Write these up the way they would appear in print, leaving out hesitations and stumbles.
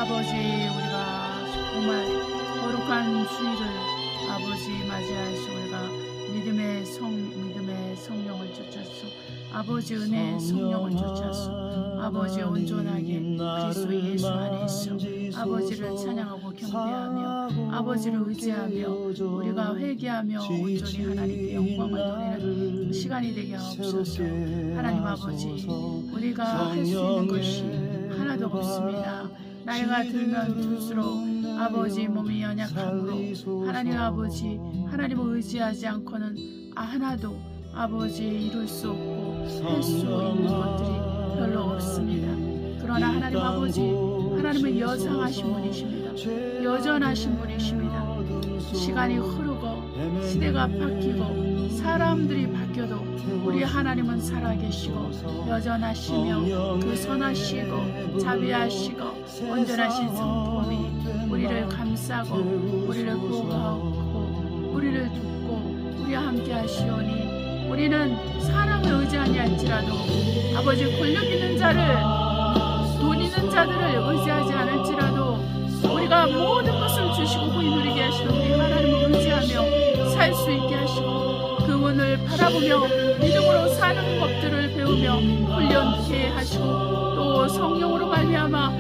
아버지, 우리가 정말 거룩한 주일을 아버지 맞이할 수 우리가 믿음의 성령을 쫓았소. 아버지 은혜의 성령을 쫓았소. 아버지 온전하게 그리스도 예수 안에 있어 아버지를 찬양하고 경배하며 아버지를 의지하며 우리가 회개하며 온전히 하나님께 영광을 돌리는 시간이 되게 하옵소서. 하나님 아버지, 우리가 할 수 있는 것이 하나도 없습니다. 나이가 들면 들수록 아버지 몸이 연약함으로 하나님 아버지, 하나님을 의지하지 않고는 하나도 아버지 이룰 수 없고 할 수 있는 것들이 별로 없습니다. 그러나 하나님 아버지, 하나님은 여상하신 분이십니다. 여전하신 분이십니다. 시간이 흐르고 시대가 바뀌고 사람들이 바뀌어도 우리 하나님은 살아계시고 여전하시며 그 선하시고 자비하시고 온전하신 성품이 우리를 감싸고 우리를 보호하고 우리를 돕고 우리와 함께 하시오니 우리는 사람을 의지하니 할지라도 아버지 권력 있는 자를 돈 있는 자들을 의지하지 않을지라도 우리가 모든 것을 주시고 후히 누리게 하시는 우리 하나님을 의지하며 살 수 있게 하시고 그분을 바라보며 믿음으로 사는 법들을 배우며 훈련케 하시고 또 성령으로 말미암아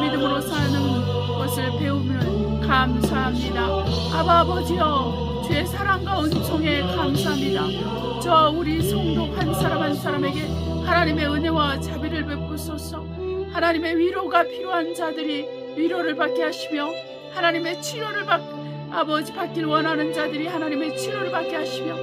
믿음으로 사는 것을 배우면 감사합니다. 아버지여, 주의 사랑과 은총에 감사합니다. 저 우리 성도 한 사람 한 사람에게 하나님의 은혜와 자비를 베푸소서. 하나님의 위로가 필요한 자들이 위로를 받게 하시며 하나님의 치료를 받길 원하는 자들이 하나님의 치료를 받게 하시며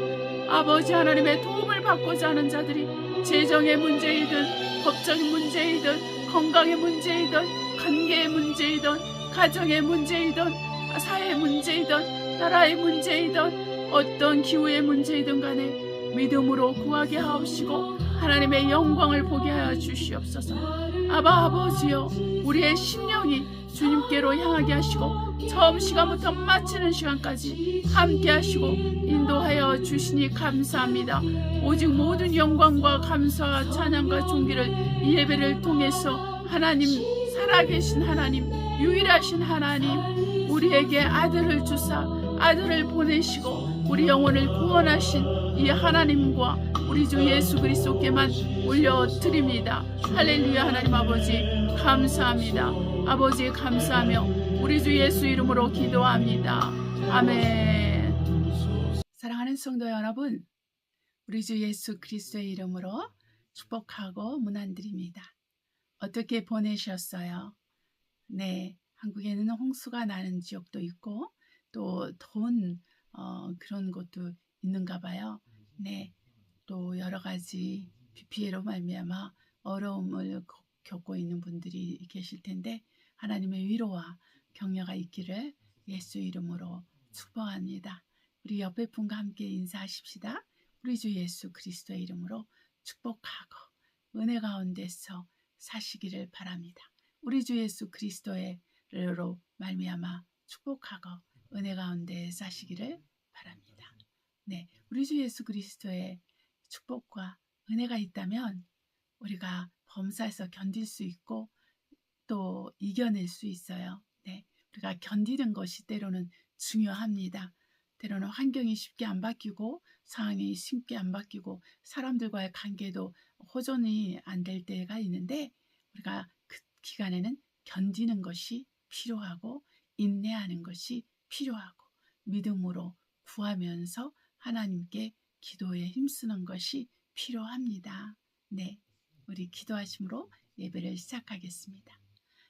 아버지 하나님의 도움을 받고자 하는 자들이 재정의 문제이든 법적인 문제이든 건강의 문제이든 관계의 문제이든 가정의 문제이든 사회의 문제이든 나라의 문제이든 어떤 기후의 문제이든 간에 믿음으로 구하게 하옵시고 하나님의 영광을 보게 하여 주시옵소서. 아버지여, 우리의 심령이 주님께로 향하게 하시고 처음 시간부터 마치는 시간까지 함께 하시고 인도하여 주시니 감사합니다. 오직 모든 영광과 감사와 찬양과 존귀를 이 예배를 통해서 하나님, 살아계신 하나님, 유일하신 하나님, 우리에게 아들을 주사 아들을 보내시고 우리 영혼을 구원하신 이 하나님과 우리 주 예수 그리스도께만 올려드립니다. 할렐루야. 하나님 아버지 감사합니다. 아버지 감사하며 우리 주 예수 이름으로 기도합니다. 아멘. 사랑하는 성도 여러분, 우리 주 예수 그리스도의 이름으로 축복하고 문안드립니다. 어떻게 보내셨어요? 네, 한국에는 홍수가 나는 지역도 있고 또 더운 그런 곳도 있는가 봐요. 네, 또 여러 가지 비 피해로 말미암아 어려움을 겪고 있는 분들이 계실 텐데 하나님의 위로와 격려가 있기를 예수 이름으로 축복합니다. 우리 옆에 분과 함께 인사하십시다. 우리 주 예수 그리스도의 이름으로 축복하고 은혜 가운데서 사시기를 바랍니다. 우리 주 예수 그리스도의로 말미암아 축복하고 은혜 가운데 사시기를 바랍니다. 네, 우리 주 예수 그리스도의 축복과 은혜가 있다면 우리가 범사에서 견딜 수 있고 또 이겨낼 수 있어요. 네, 우리가 견디는 것이 때로는 중요합니다. 때로는 환경이 쉽게 안 바뀌고 상황이 쉽게 안 바뀌고 사람들과의 관계도 호전이 안 될 때가 있는데 우리가 그 기간에는 견디는 것이 필요하고 인내하는 것이 필요하고 믿음으로 구하면서 하나님께 기도에 힘쓰는 것이 필요합니다. 네, 우리 기도하심으로 예배를 시작하겠습니다.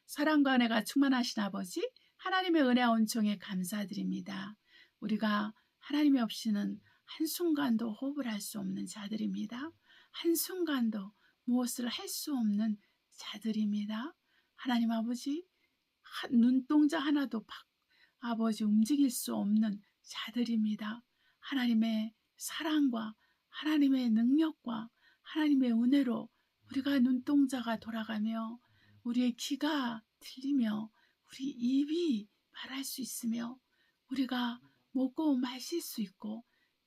사랑과 은혜가 충만하신 아버지, 하나님의 은혜와 은총에 감사드립니다. 우리가 하나님이 없이는 한순간도 호흡을 할 수 없는 자들입니다. 한순간도 무엇을 할 수 없는 자들입니다. 하나님 아버지, 눈동자 하나도 아버지 움직일 수 없는 자들입니다. 하나님의 사랑과 하나님의 능력과 하나님의 은혜로 우리가 눈동자가 돌아가며 우리의 귀가 들리며 우리 입이 말할 수 있으며 우리가 먹고 마실 수 있고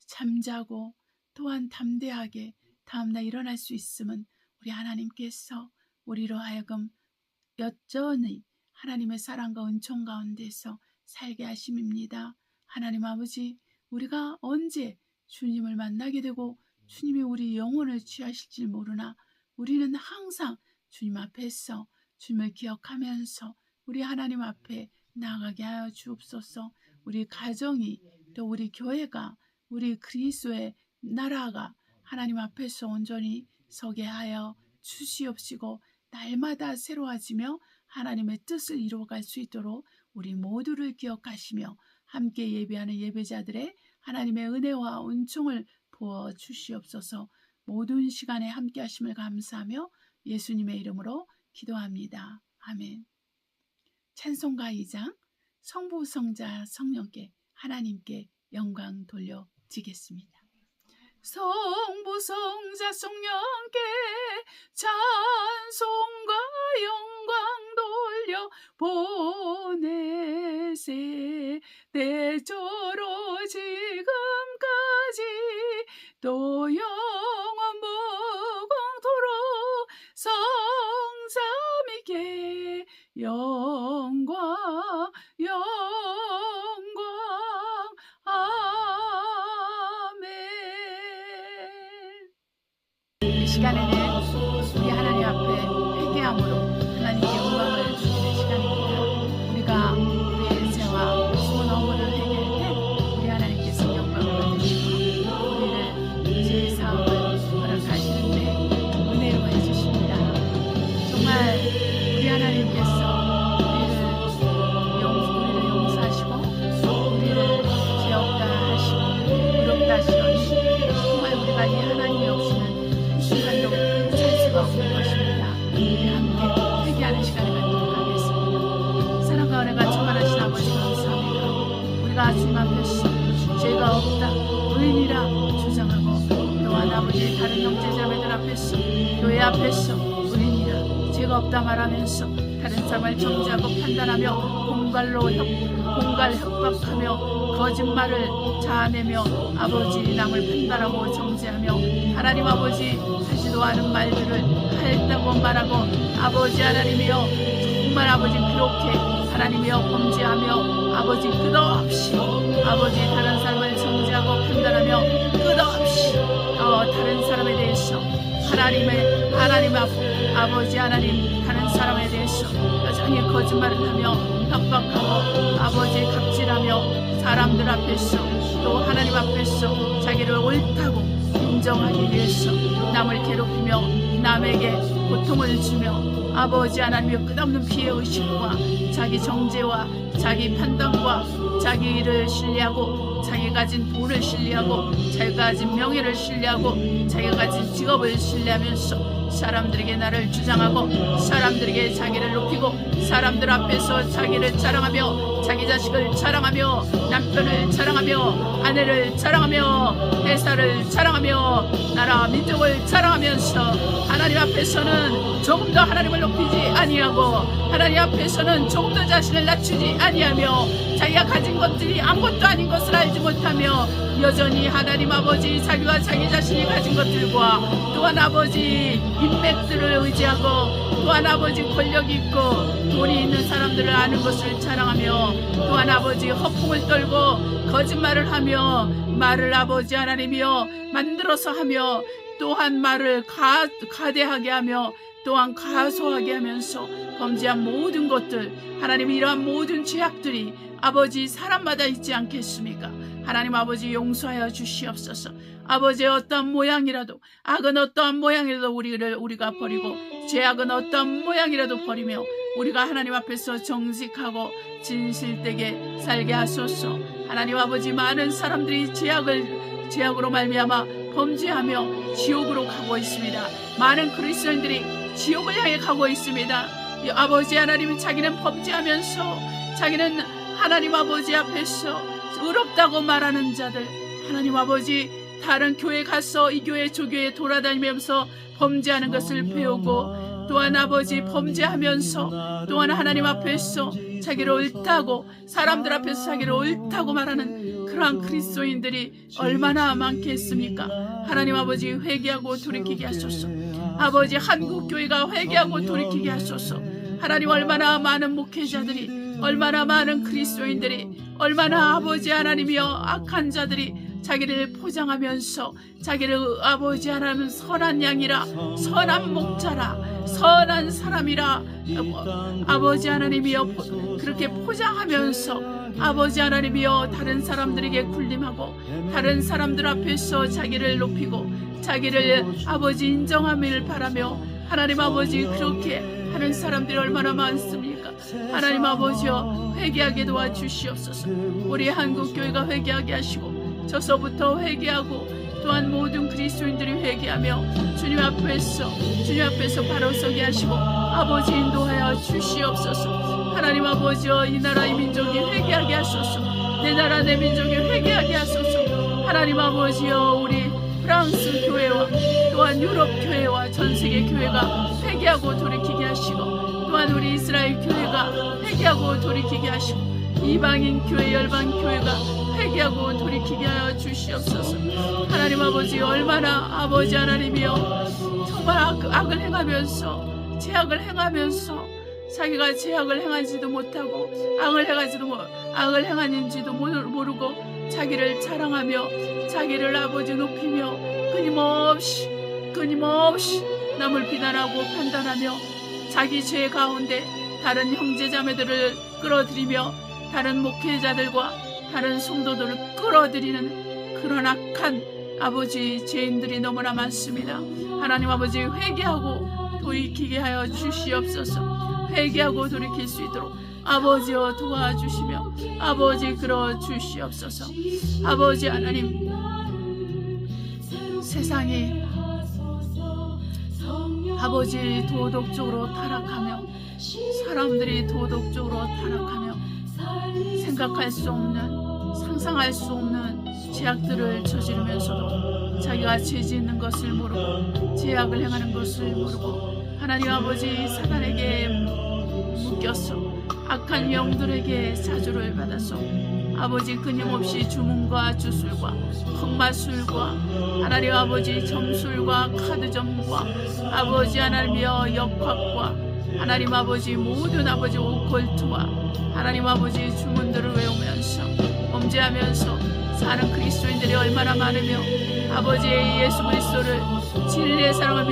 잠자고 또한 담대하게 다음날 일어날 수 있음은 우리 하나님께서 우리로 하여금 여전히 하나님의 사랑과 은총 가운데서 살게 하심입니다. 하나님 아버지, 우리가 언제 주님을 만나게 되고 주님이 우리 영혼을 취하실지 모르나 우리는 항상 주님 앞에서 주님을 기억하면서 우리 하나님 앞에 나아가게 하여 주옵소서. 우리 가정이 또 우리 교회가 우리 그리스도의 나라가 하나님 앞에서 온전히 서게 하여 주시옵시고 날마다 새로워지며 하나님의 뜻을 이루어갈 수 있도록 우리 모두를 기억하시며 함께 예배하는 예배자들의 하나님의 은혜와 은총을 부어 주시옵소서. 모든 시간에 함께 하심을 감사하며 예수님의 이름으로 기도합니다. 아멘. 찬송가 2장 성부 성자 성령께 하나님께 영광 돌려지겠습니다. 성부 성자 성령께 찬송과 영광 돌려 보내세. 대저로 지금까지 또 영원 무궁토록 성삼위께 영광 영광 아멘. 이 시간에는 우리 하나님 앞에 회개함으로 하나님께 영광을 드리는 시간입니다. 우리가 우리의 죄와 숨은 허물을 회개할 때 우리 하나님께서 영광을 드리고 우리를 죄 사함을 허락하시는데 은혜로 해주십니다. 정말 우리 하나님께서 우리를 용서하시고 우리를 죄 없다 하시고 의롭다 하시오니 정말 우리가 이 하나님이 없이는 순간도 살 수가 없는 것입니다. 우리 함께 회개하는 시간을 갖도록 하겠습니다. 사랑과 은혜가 충만하신 아버지 감사합니다. 우리가 주님 앞에서 죄가 없다 의인이라 주장하고 또한 아버지 다른 형제자매들 앞에서 교회 앞에서 의인이라 죄가 없다 말하면서 다른 사람을 정죄하고 판단하며 공갈 협박하며 거짓말을 자아내며 아버지 남을 판단하고 정죄하며 하나님 아버지 하지도 않은 말들을 했다고 말하고 아버지 하나님이여 정말 아버지 그렇게 하나님이여 범죄하며 아버지 끝없이 아버지 다른 사람을 정죄하고 판단하며 끝없이 다른 사람에 대해서 하나님 아버지 하나님 다른 사람에 대해서 여전히 거짓말을 하며 협박하고 아버지 갑질하며 사람들 앞에서 또 하나님 앞에서 자기를 옳다고 인정하기 위해서 남을 괴롭히며 남에게 고통을 주며 아버지 하나님의 끝없는 피해 의식과 자기 정죄와 자기 판단과 자기 일을 신뢰하고 자기가 가진 돈을 신뢰하고 자기가 가진 명예를 신뢰하고 자기가 가진 직업을 신뢰하면서 사람들에게 나를 주장하고 사람들에게 자기를 높이고 사람들 앞에서 자기를 자랑하며 자기 자식을 자랑하며 남편을 자랑하며 아내를 자랑하며 회사를 자랑하며 나라 민족을 자랑하면서 하나님 앞에서는 조금 더 하나님을 높이지 아니하고 하나님 앞에서는 조금 더 자신을 낮추지 아니하며 자기가 가진 것들이 아무것도 아닌 것을 알지 못하며 여전히 하나님 아버지 자기가 자기 자신이 가진 것들과 또한 아버지 인맥들을 의지하고 또한 아버지 권력이 있고 돈이 있는 사람들을 아는 것을 자랑하며 또한 아버지 허풍을 떨고 거짓말을 하며 말을 아버지 하나님이여 만들어서 하며 또한 말을 가대하게 하며 또한 가소하게 하면서 범죄한 모든 것들 하나님 이러한 모든 죄악들이 아버지 사람마다 있지 않겠습니까? 하나님 아버지 용서하여 주시옵소서. 아버지의 어떠한 모양이라도 악은 어떠한 모양이라도 우리가 버리고 죄악은 어떠한 모양이라도 버리며 우리가 하나님 앞에서 정직하고 진실되게 살게 하소서. 하나님 아버지 많은 사람들이 죄악으로 말미암아 범죄하며 지옥으로 가고 있습니다. 많은 그리스도인들이 지옥을 향해 가고 있습니다. 아버지 하나님은 자기는 범죄하면서 자기는 하나님 아버지 앞에서 의롭다고 말하는 자들 하나님 아버지 다른 교회 가서 이 교회 저 교회 돌아다니면서 범죄하는 것을 배우고 또한 아버지 범죄하면서 또한 하나님 앞에서 자기를 옳다고 사람들 앞에서 자기를 옳다고 말하는 그러한 그리스도인들이 얼마나 많겠습니까? 하나님 아버지 회개하고 돌이키게 하소서. 아버지 한국교회가 회개하고 돌이키게 하소서. 하나님, 얼마나 많은 목회자들이, 얼마나 많은 그리스도인들이, 얼마나 아버지 하나님이여 악한 자들이 자기를 포장하면서 자기를 아버지 하나님 선한 양이라, 선한 목자라, 선한 사람이라 아버지 하나님이여 그렇게 포장하면서 아버지 하나님이여 다른 사람들에게 군림하고 다른 사람들 앞에서 자기를 높이고 자기를 아버지 인정함을 바라며 하나님 아버지 그렇게 하는 사람들이 얼마나 많습니까? 하나님 아버지여 회개하게 도와주시옵소서. 우리 한국교회가 회개하게 하시고 저서부터 회개하고 또한 모든 그리스도인들이 회개하며 주님 앞에서 바로 서게 하시고 아버지 인도하여 주시옵소서. 하나님 아버지여 이 나라 이 민족이 회개하게 하소서. 내 나라 내 민족이 회개하게 하소서. 하나님 아버지여 우리 프랑스 교회와 또한 유럽 교회와 전 세계 교회가 회개하고 돌이키게 하시고 또한 우리 이스라엘 교회가 회개하고 돌이키게 하시고 이방인 교회 열방 교회가 회개하고 돌이키게 하여 주시옵소서. 하나님 아버지 얼마나 아버지 하나님이여 정말 악을 행하면서 죄악을 행하면서 자기가 죄악을 행한지도 못하고 악을 행하는지도 모르고 자기를 자랑하며 자기를 아버지 높이며 끊임없이 남을 비난하고 판단하며 자기 죄 가운데 다른 형제자매들을 끌어들이며 다른 목회자들과 다른 성도들을 끌어들이는 그런 악한 아버지 죄인들이 너무나 많습니다. 하나님 아버지 회개하고 돌이키게 하여 주시옵소서. 회개하고 돌이킬 수 있도록 아버지여 도와주시며 아버지 끌어 주시옵소서. 아버지 하나님 세상이 아버지 도덕적으로 타락하며 사람들이 도덕적으로 타락하며 생각할 수 없는 상상할 수 없는 죄악들을 저지르면서도 자기가 죄 짓는 것을 모르고 죄악을 행하는 것을 모르고 하나님 아버지 사단에게 묶여서 악한 영들에게 사주를 받아서 아버지 끊임없이 주문과 주술과 흑마술과 하나님 아버지 점술과 카드점과 아버지 하나님이여 역학과 하나님 아버지 모든 아버지 오컬트와 하나님 아버지 주문들을 외우면서 범죄하면서 사는 그리스도인들이 얼마나 많으며 아버지 예수 그리스도를 진리의 사랑을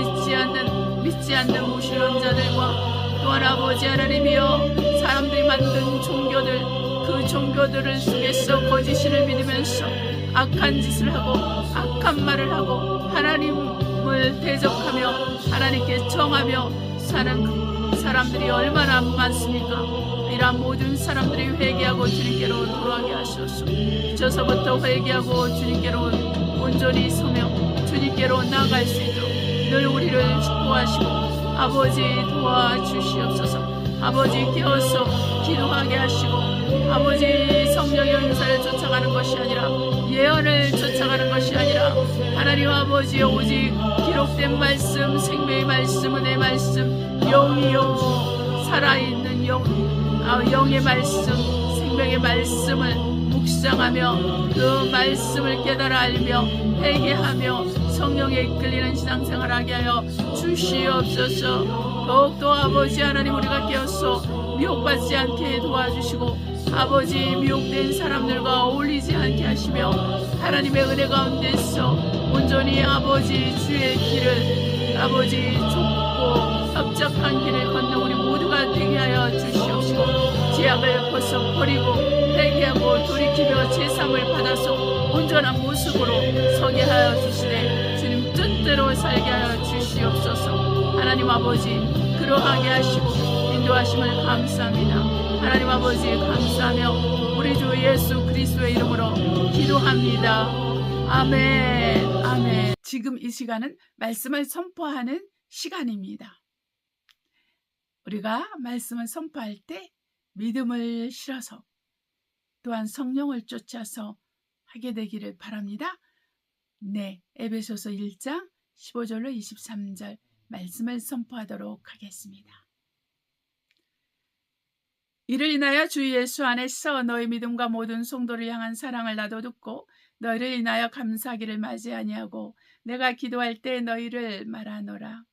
믿지 않는 무신론자들과 또한 아버지 하나님이여 사람들이 만든 종교들 그 종교들을 속에서 거짓을 믿으면서 악한 짓을 하고 악한 말을 하고 하나님을 대적하며 하나님께 정하며 사는 사람들이 얼마나 많습니까? 이러한 모든 사람들이 회개하고 주님께로 돌아가게 하소서. 저서부터 회개하고 주님께로 온전히 서며 주님께로 나아갈 수 있도록 늘 우리를 축복하시고 아버지 도와주시옵소서. 아버지 깨어서 기도하게 하시고 아버지 성령의 은사를 쫓아가는 것이 아니라 예언을 쫓아가는 것이 아니라 하나님 아버지 오직 기록된 말씀 생명의 말씀 은혜의 말씀 영이요 살아있는 영의 말씀 생명의 말씀을 묵상하며 그 말씀을 깨달아 알며 회개하며 성령에 이끌리는 신앙생활하게 하여 주시옵소서. 더욱더 아버지 하나님 우리가 깨어서 미혹받지 않게 도와주시고 아버지 미혹된 사람들과 어울리지 않게 하시며 하나님의 은혜 가운데서 온전히 아버지 주의 길을 아버지 좁고 협착한 길을 걷는 우리 모두가 되게 하여 주시옵시고 죄악을 벗어버리고 회개하고 돌이키며 제삼을 받아서 온전한 모습으로 서게 하여 주시되 주님 뜻대로 살게 하여 주시옵소서. 하나님 아버지 그러하게 하시고 인도하심을 감사합니다. 하나님 아버지 감사하며 우리 주 예수 그리스도의 이름으로 기도합니다. 아멘. 아멘. 지금 이 시간은 말씀을 선포하는 시간입니다. 우리가 말씀을 선포할 때 믿음을 실어서 또한 성령을 쫓아서 하게 되기를 바랍니다. 네, 에베소서 1장 15절로 23절 말씀을 선포하도록 하겠습니다. 이를 인하여 주 예수 안에서 너희 믿음과 모든 성도를 향한 사랑을 나도 듣고 너희를 인하여 감사하기를 맞이 아니하고 내가 기도할 때 너희를 말하노라.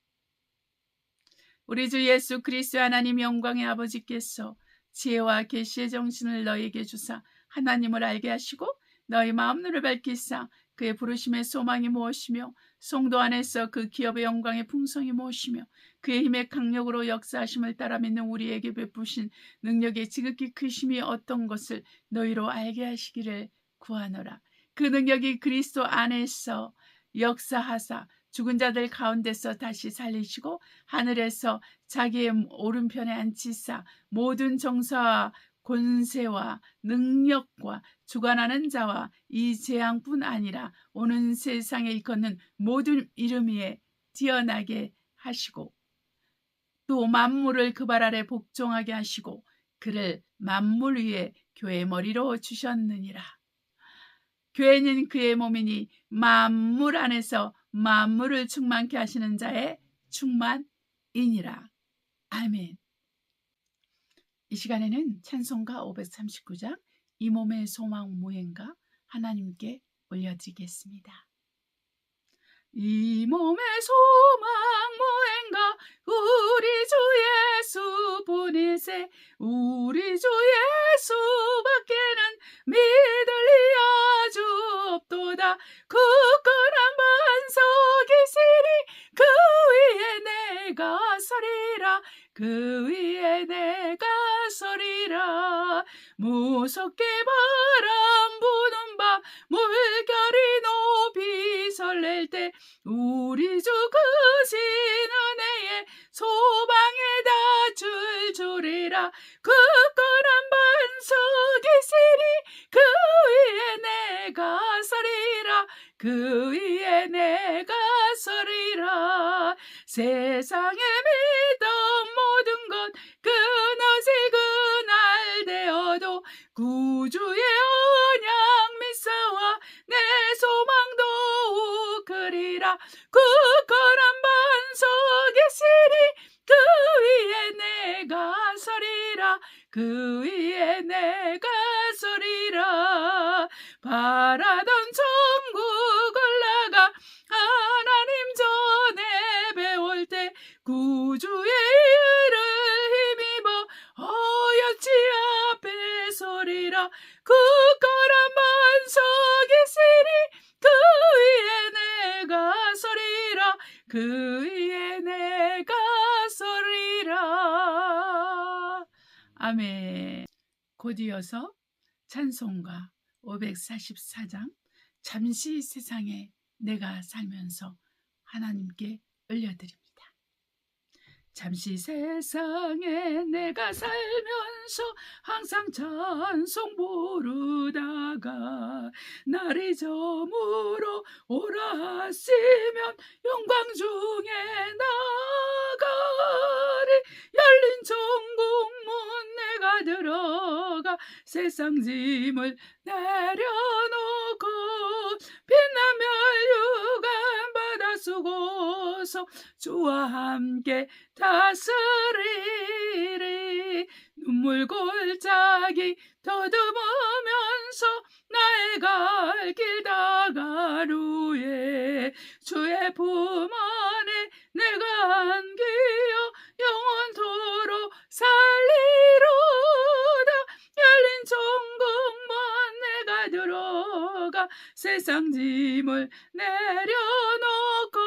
우리 주 예수 그리스도 하나님 영광의 아버지께서 지혜와 계시의 정신을 너희에게 주사 하나님을 알게 하시고 너희 마음 눈을 밝히사 그의 부르심의 소망이 무엇이며 성도 안에서 그 기업의 영광의 풍성이 무엇이며 그의 힘의 강력으로 역사하심을 따라 믿는 우리에게 베푸신 능력의 지극히 크심이 어떤 것을 너희로 알게 하시기를 구하노라. 그 능력이 그리스도 안에서 역사하사 죽은 자들 가운데서 다시 살리시고 하늘에서 자기의 오른편에 앉히사 모든 정사와 권세와 능력과 주관하는 자와 이 재앙뿐 아니라 오는 세상에 일컫는 모든 이름 위에 뛰어나게 하시고 또 만물을 그 발 아래 복종하게 하시고 그를 만물 위에 교회의 머리로 주셨느니라. 교회는 그의 몸이니 만물 안에서 만물을 충만케 하시는 자의 충만이니라. 아멘. 이 시간에는 찬송가 539장 이 몸의 소망 무행가 하나님께 올려드리겠습니다. 이 몸의 소망 무행가 우리 주 예수뿐이세 우리 주 예수밖에는 믿을 리 아주 없도다. 굳건한 반석이시니 그 위에 내가 서리라 그 위에 내가 서리라. 무섭게 바람 부는 밤 물결이 높이 설렐 때 우리 주 크신 은혜의 소망에다 줄주리라. 굳건한 반석이시니 그 위에 내가 서리라 그 위에 내가 서리라. 세상에 믿던 모든 것 끊어질 그날 되어도 구주의 언약 믿사와 내 소망도 그리라. 굳건한 반석이시니 그 위에 내가 서리라 그 위에 내가 서리라. 바라던 천국 올라가 하나님 전에 배울 때 구주의 일을 힘입어 어여치 앞에 서리라. 굳건한 반석이시니 그 위에 내가 서리라 그 위에 내가 서리라. 아멘. 곧 이어서 찬송가 544장 잠시 세상에 내가 살면서 하나님께 올려드립니다. 잠시 세상에 내가 살면서 항상 찬송 부르다가 날이 저물어 오라 하시면 영광 중에 나가리. 열린 천국문 내가 들어가 세상 짐을 내려놓고 빛나며 유간 받아 쓰고서 주와 함께 다스리리. 눈물 골짜기 더듬으면서 나의 갈 길 다간 후에 주의 품 안에 내가 안기어 영원토록 살리로다. 열린 천국문 내가 들어가 세상 짐을 내려놓고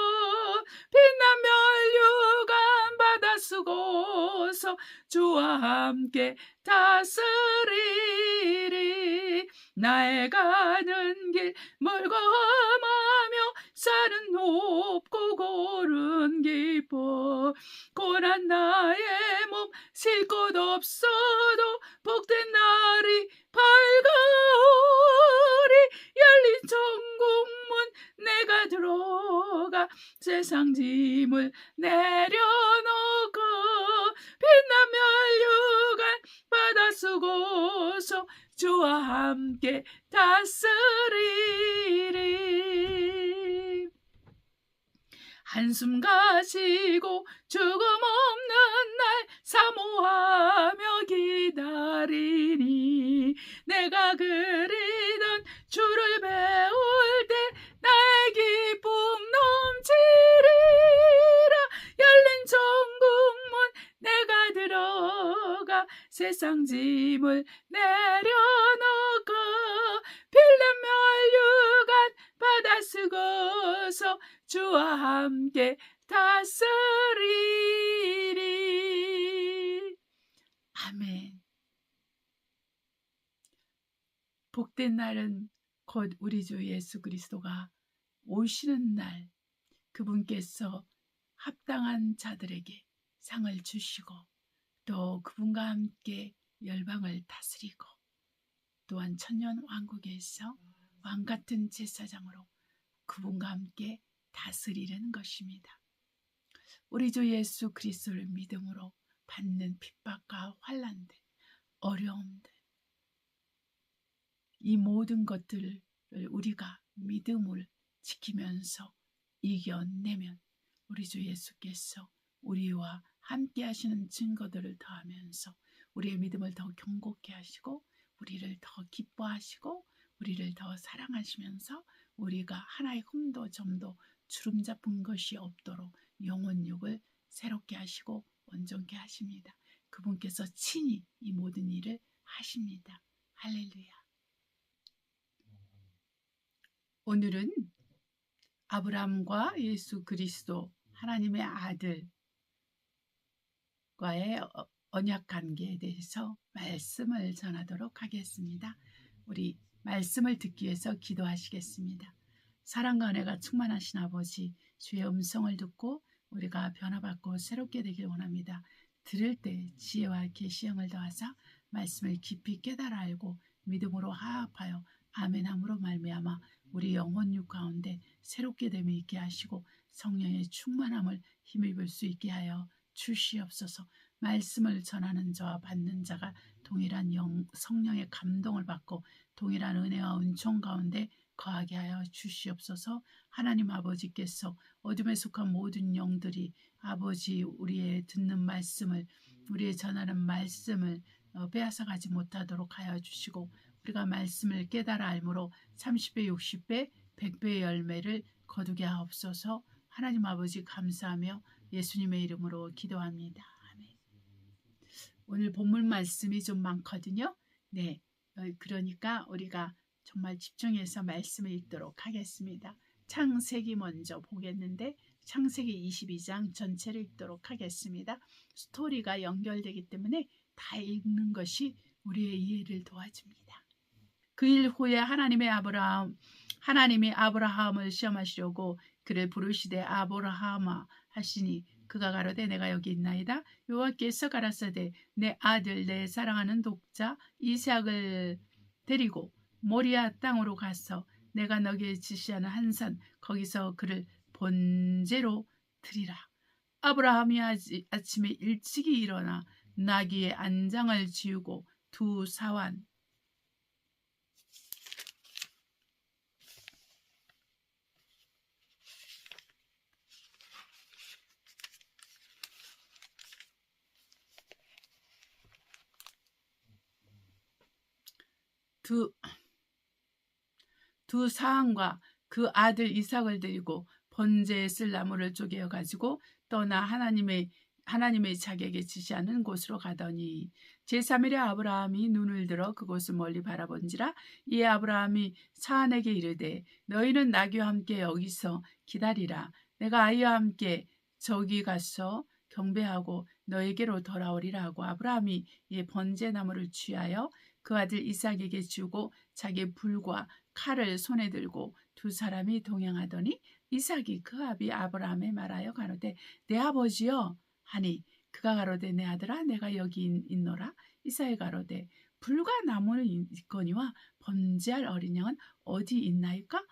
빛난 멸류관 받아 쓰고서 주와 함께 다스리리. 나의 가는 길 멀고 험하며 산은 높고 고른 깊어 고난 나의 몸 쉴 곳 없어도 복된 날이 밝아오리. 열린 천국문 내가 들어가 세상 짐을 내려놓고 빛난 멸류관 받아 쓰고서 주와 함께 다스리리. 한숨 가시고 죽음 없는 날 사모하며 기다리니 내가 그리던 주를 배울 때 나의 기쁨 넘치리라. 열린 천국문 들어가 세상 짐을 내려놓고 필름 멸류관 받아 쓰고서 주와 함께 다스리리. 아멘. 복된 날은 곧 우리 주 예수 그리스도가 오시는 날, 그분께서 합당한 자들에게 상을 주시고 또 그분과 함께 열방을 다스리고 또한 천년 왕국에서 왕같은 제사장으로 그분과 함께 다스리는 것입니다. 우리 주 예수 그리스도를 믿음으로 받는 핍박과 환난들, 어려움들, 이 모든 것들을 우리가 믿음을 지키면서 이겨내면 우리 주 예수께서 우리와 함께 하시는 증거들을 더하면서 우리의 믿음을 더 견고케 하시고 우리를 더 기뻐하시고 우리를 더 사랑하시면서 우리가 하나의 흠도 점도 주름 잡은 것이 없도록 영혼육을 새롭게 하시고 온전케 하십니다. 그분께서 친히 이 모든 일을 하십니다. 할렐루야. 오늘은 아브라함과 예수 그리스도 하나님의 아들과의 언약 관계에 대해서 말씀을 전하도록 하겠습니다. 우리 말씀을 듣기 위해서 기도하시겠습니다. 사랑과 은혜가 충만하신 아버지, 주의 음성을 듣고 우리가 변화받고 새롭게 되길 원합니다. 들을 때 지혜와 계시형을 더하사 말씀을 깊이 깨달아 알고 믿음으로 화합하여 아멘함으로 말미암아 우리 영혼육 가운데 새롭게 됨이 있게 하시고 성령의 충만함을 힘입을 수 있게 하여 주시옵소서. 말씀을 전하는 자와 받는 자가 동일한 성령의 감동을 받고 동일한 은혜와 은총 가운데 거하게 하여 주시옵소서. 하나님 아버지께서 어둠에 속한 모든 영들이 아버지 우리의 듣는 말씀을 우리의 전하는 말씀을 빼앗아가지 못하도록 하여 주시고 우리가 말씀을 깨달아 알므로 30배, 60배, 100배의 열매를 거두게 하옵소서. 하나님 아버지 감사하며 예수님의 이름으로 기도합니다. 아멘. 오늘 본문 말씀이 좀 많거든요. 네, 그러니까 우리가 정말 집중해서 말씀을 읽도록 하겠습니다. 창세기 먼저 보겠는데 창세기 22장 전체를 읽도록 하겠습니다. 스토리가 연결되기 때문에 다 읽는 것이 우리의 이해를 도와줍니다. 그 일 후에 하나님이 아브라함을 시험하시려고 그를 부르시되 아브라함아 하시니 그가 가로되 내가 여기 있나이다. 여호와께서 가라사대 내 아들 내 사랑하는 독자 이삭을 데리고 모리아 땅으로 가서 내가 너에게 지시하는 한 산 거기서 그를 번제로 드리라. 아브라함이 아침에 일찍이 일어나 나귀의 안장을 지우고 두 사환 두 사항과 그 아들 이삭을 데리고 번제에 쓸 나무를 쪼개어 가지고 떠나 하나님의 자기에게 지시하는 곳으로 가더니 제3일에 아브라함이 눈을 들어 그곳을 멀리 바라본지라. 이에 아브라함이 사안에게 이르되 너희는 나귀와 함께 여기서 기다리라. 내가 아이와 함께 저기 가서 경배하고 너에게로 돌아오리라 하고 아브라함이 이 번제나무를 취하여 그 아들 이삭에게 주고 자기 불과 칼을 손에 들고 두 사람이 동행하더니 이삭이 그 아비 아브라함에 말하여 가로되 내 아버지여 하니 그가 가로되 내 아들아 내가 여기 있노라. 이삭이 가로되 불과 나무는 있거니와 번제할 어린 양은 어디 있나이까?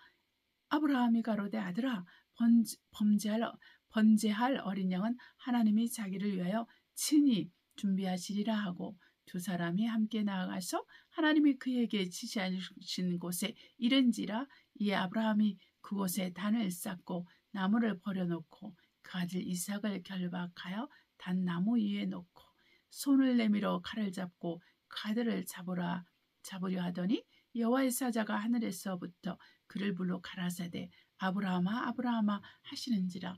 아브라함이 가로되 아들아 번제할 어린 양은 하나님이 자기를 위하여 친히 준비하시리라 하고 두 사람이 함께 나아가서 하나님이 그에게 지시하신 곳에 이른지라. 이에 아브라함이 그곳에 단을 쌓고 나무를 버려놓고 그 아들 이삭을 결박하여 단나무 위에 놓고 손을 내밀어 칼을 잡고 그 아들을 잡으려 하더니 여호와의 사자가 하늘에서부터 그를 불러 가라사대 아브라함아 아브라함아 하시는지라.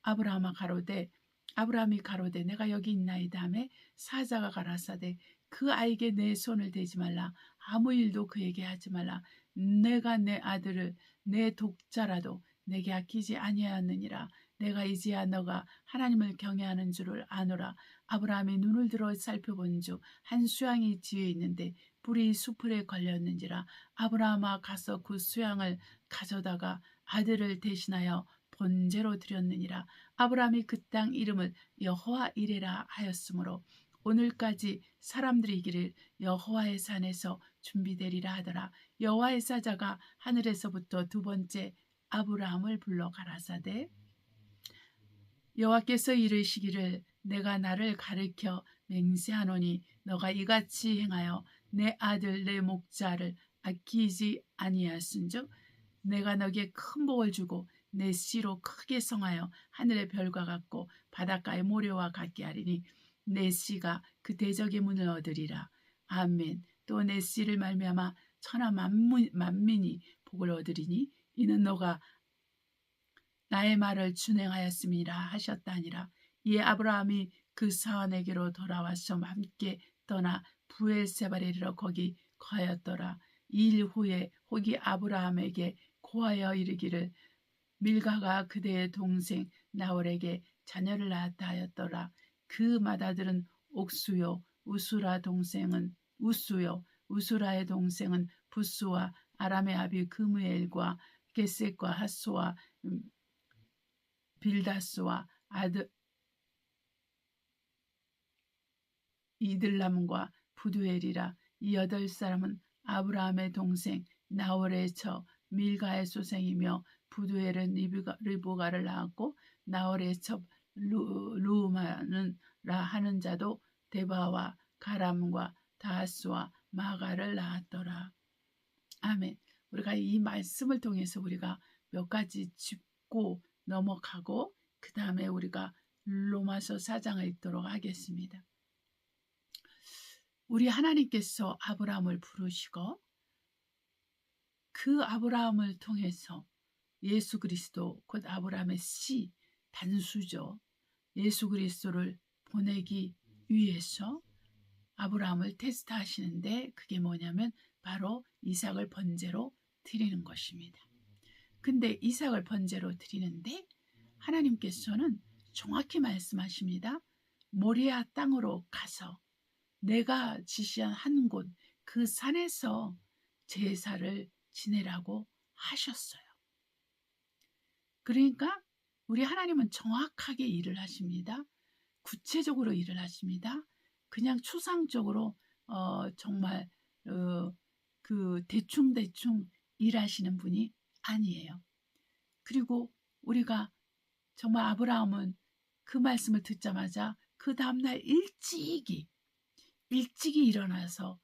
아브라함아 가로되 아브라함이 가로되 내가 여기 있나이다 하매 사자가 가라사대 그 아이에게 내 손을 대지 말라. 아무 일도 그에게 하지 말라. 내가 내 아들을 내 독자라도 내게 아끼지 아니하느니라. 내가 이제야 너가 하나님을 경외하는 줄을 아노라. 아브라함이 눈을 들어 살펴본 즉 한 수양이 지어 있는데 불이 수풀에 걸렸는지라. 아브라함아 가서 그 수양을 가져다가 아들을 대신하여 번제로 드렸느니라. 아브라함이 그 땅 이름을 여호와 이레라 하였으므로 오늘까지 사람들이 이기를 여호와의 산에서 준비되리라 하더라. 여호와의 사자가 하늘에서부터 두 번째 아브라함을 불러 가라사대 여호와께서 이르시기를 내가 나를 가르켜 맹세하노니 너가 이같이 행하여 내 아들 내 목자를 아끼지 아니하신즉 내가 너에게 큰 복을 주고 내 씨로 크게 성하여 하늘의 별과 같고 바닷가의 모래와 같게 하리니 내 씨가 그 대적의 문을 얻으리라. 아멘. 또 내 씨를 말미암아 천하 만민이 복을 얻으리니 이는 너가 나의 말을 준행하였음이라 하셨다니라. 이에 아브라함이 그 사원에게로 돌아와서 함께 떠나 부엘세바에 이르러 거기 거하였더라. 2일 후에 혹이 아브라함에게 고하여 이르기를 밀가가 그대의 동생 나홀에게 자녀를 낳았다 하였더라. 그 맏아들은 옥수요 우수라 동생은 우수요 우수라의 동생은 부스와 아람의 아비 그무엘과 게셋과 핫소와 빌다스와 아들 이들람과 부두엘이라. 이 8사람은 아브라함의 동생 나홀의 처 밀가의 소생이며 부두엘은 리브가를 낳았고 나홀의 첩 루우마는 라 하는 자도 데바와 가람과 다하스와 마가를 낳았더라. 아멘. 우리가 이 말씀을 통해서 우리가 몇 가지 짚고 넘어가고 그 다음에 우리가 로마서 4장을 읽도록 하겠습니다. 우리 하나님께서 아브라함을 부르시고 그 아브라함을 통해서 예수 그리스도 곧 아브라함의 씨 단수죠. 예수 그리스도를 보내기 위해서 아브라함을 테스트하시는데 그게 뭐냐면 바로 이삭을 번제로 드리는 것입니다. 근데 이삭을 번제로 드리는데 하나님께서는 정확히 말씀하십니다. 모리아 땅으로 가서 내가 지시한 한 곳 그 산에서 제사를 지내라고 하셨어요. 그러니까 우리 하나님은 정확하게 일을 하십니다. 구체적으로 일을 하십니다. 그냥 추상적으로 정말 그 대충 일하시는 분이 아니에요. 그리고 우리가 정말 아브라함은 그 말씀을 듣자마자 그 다음날 일찍이 일어나서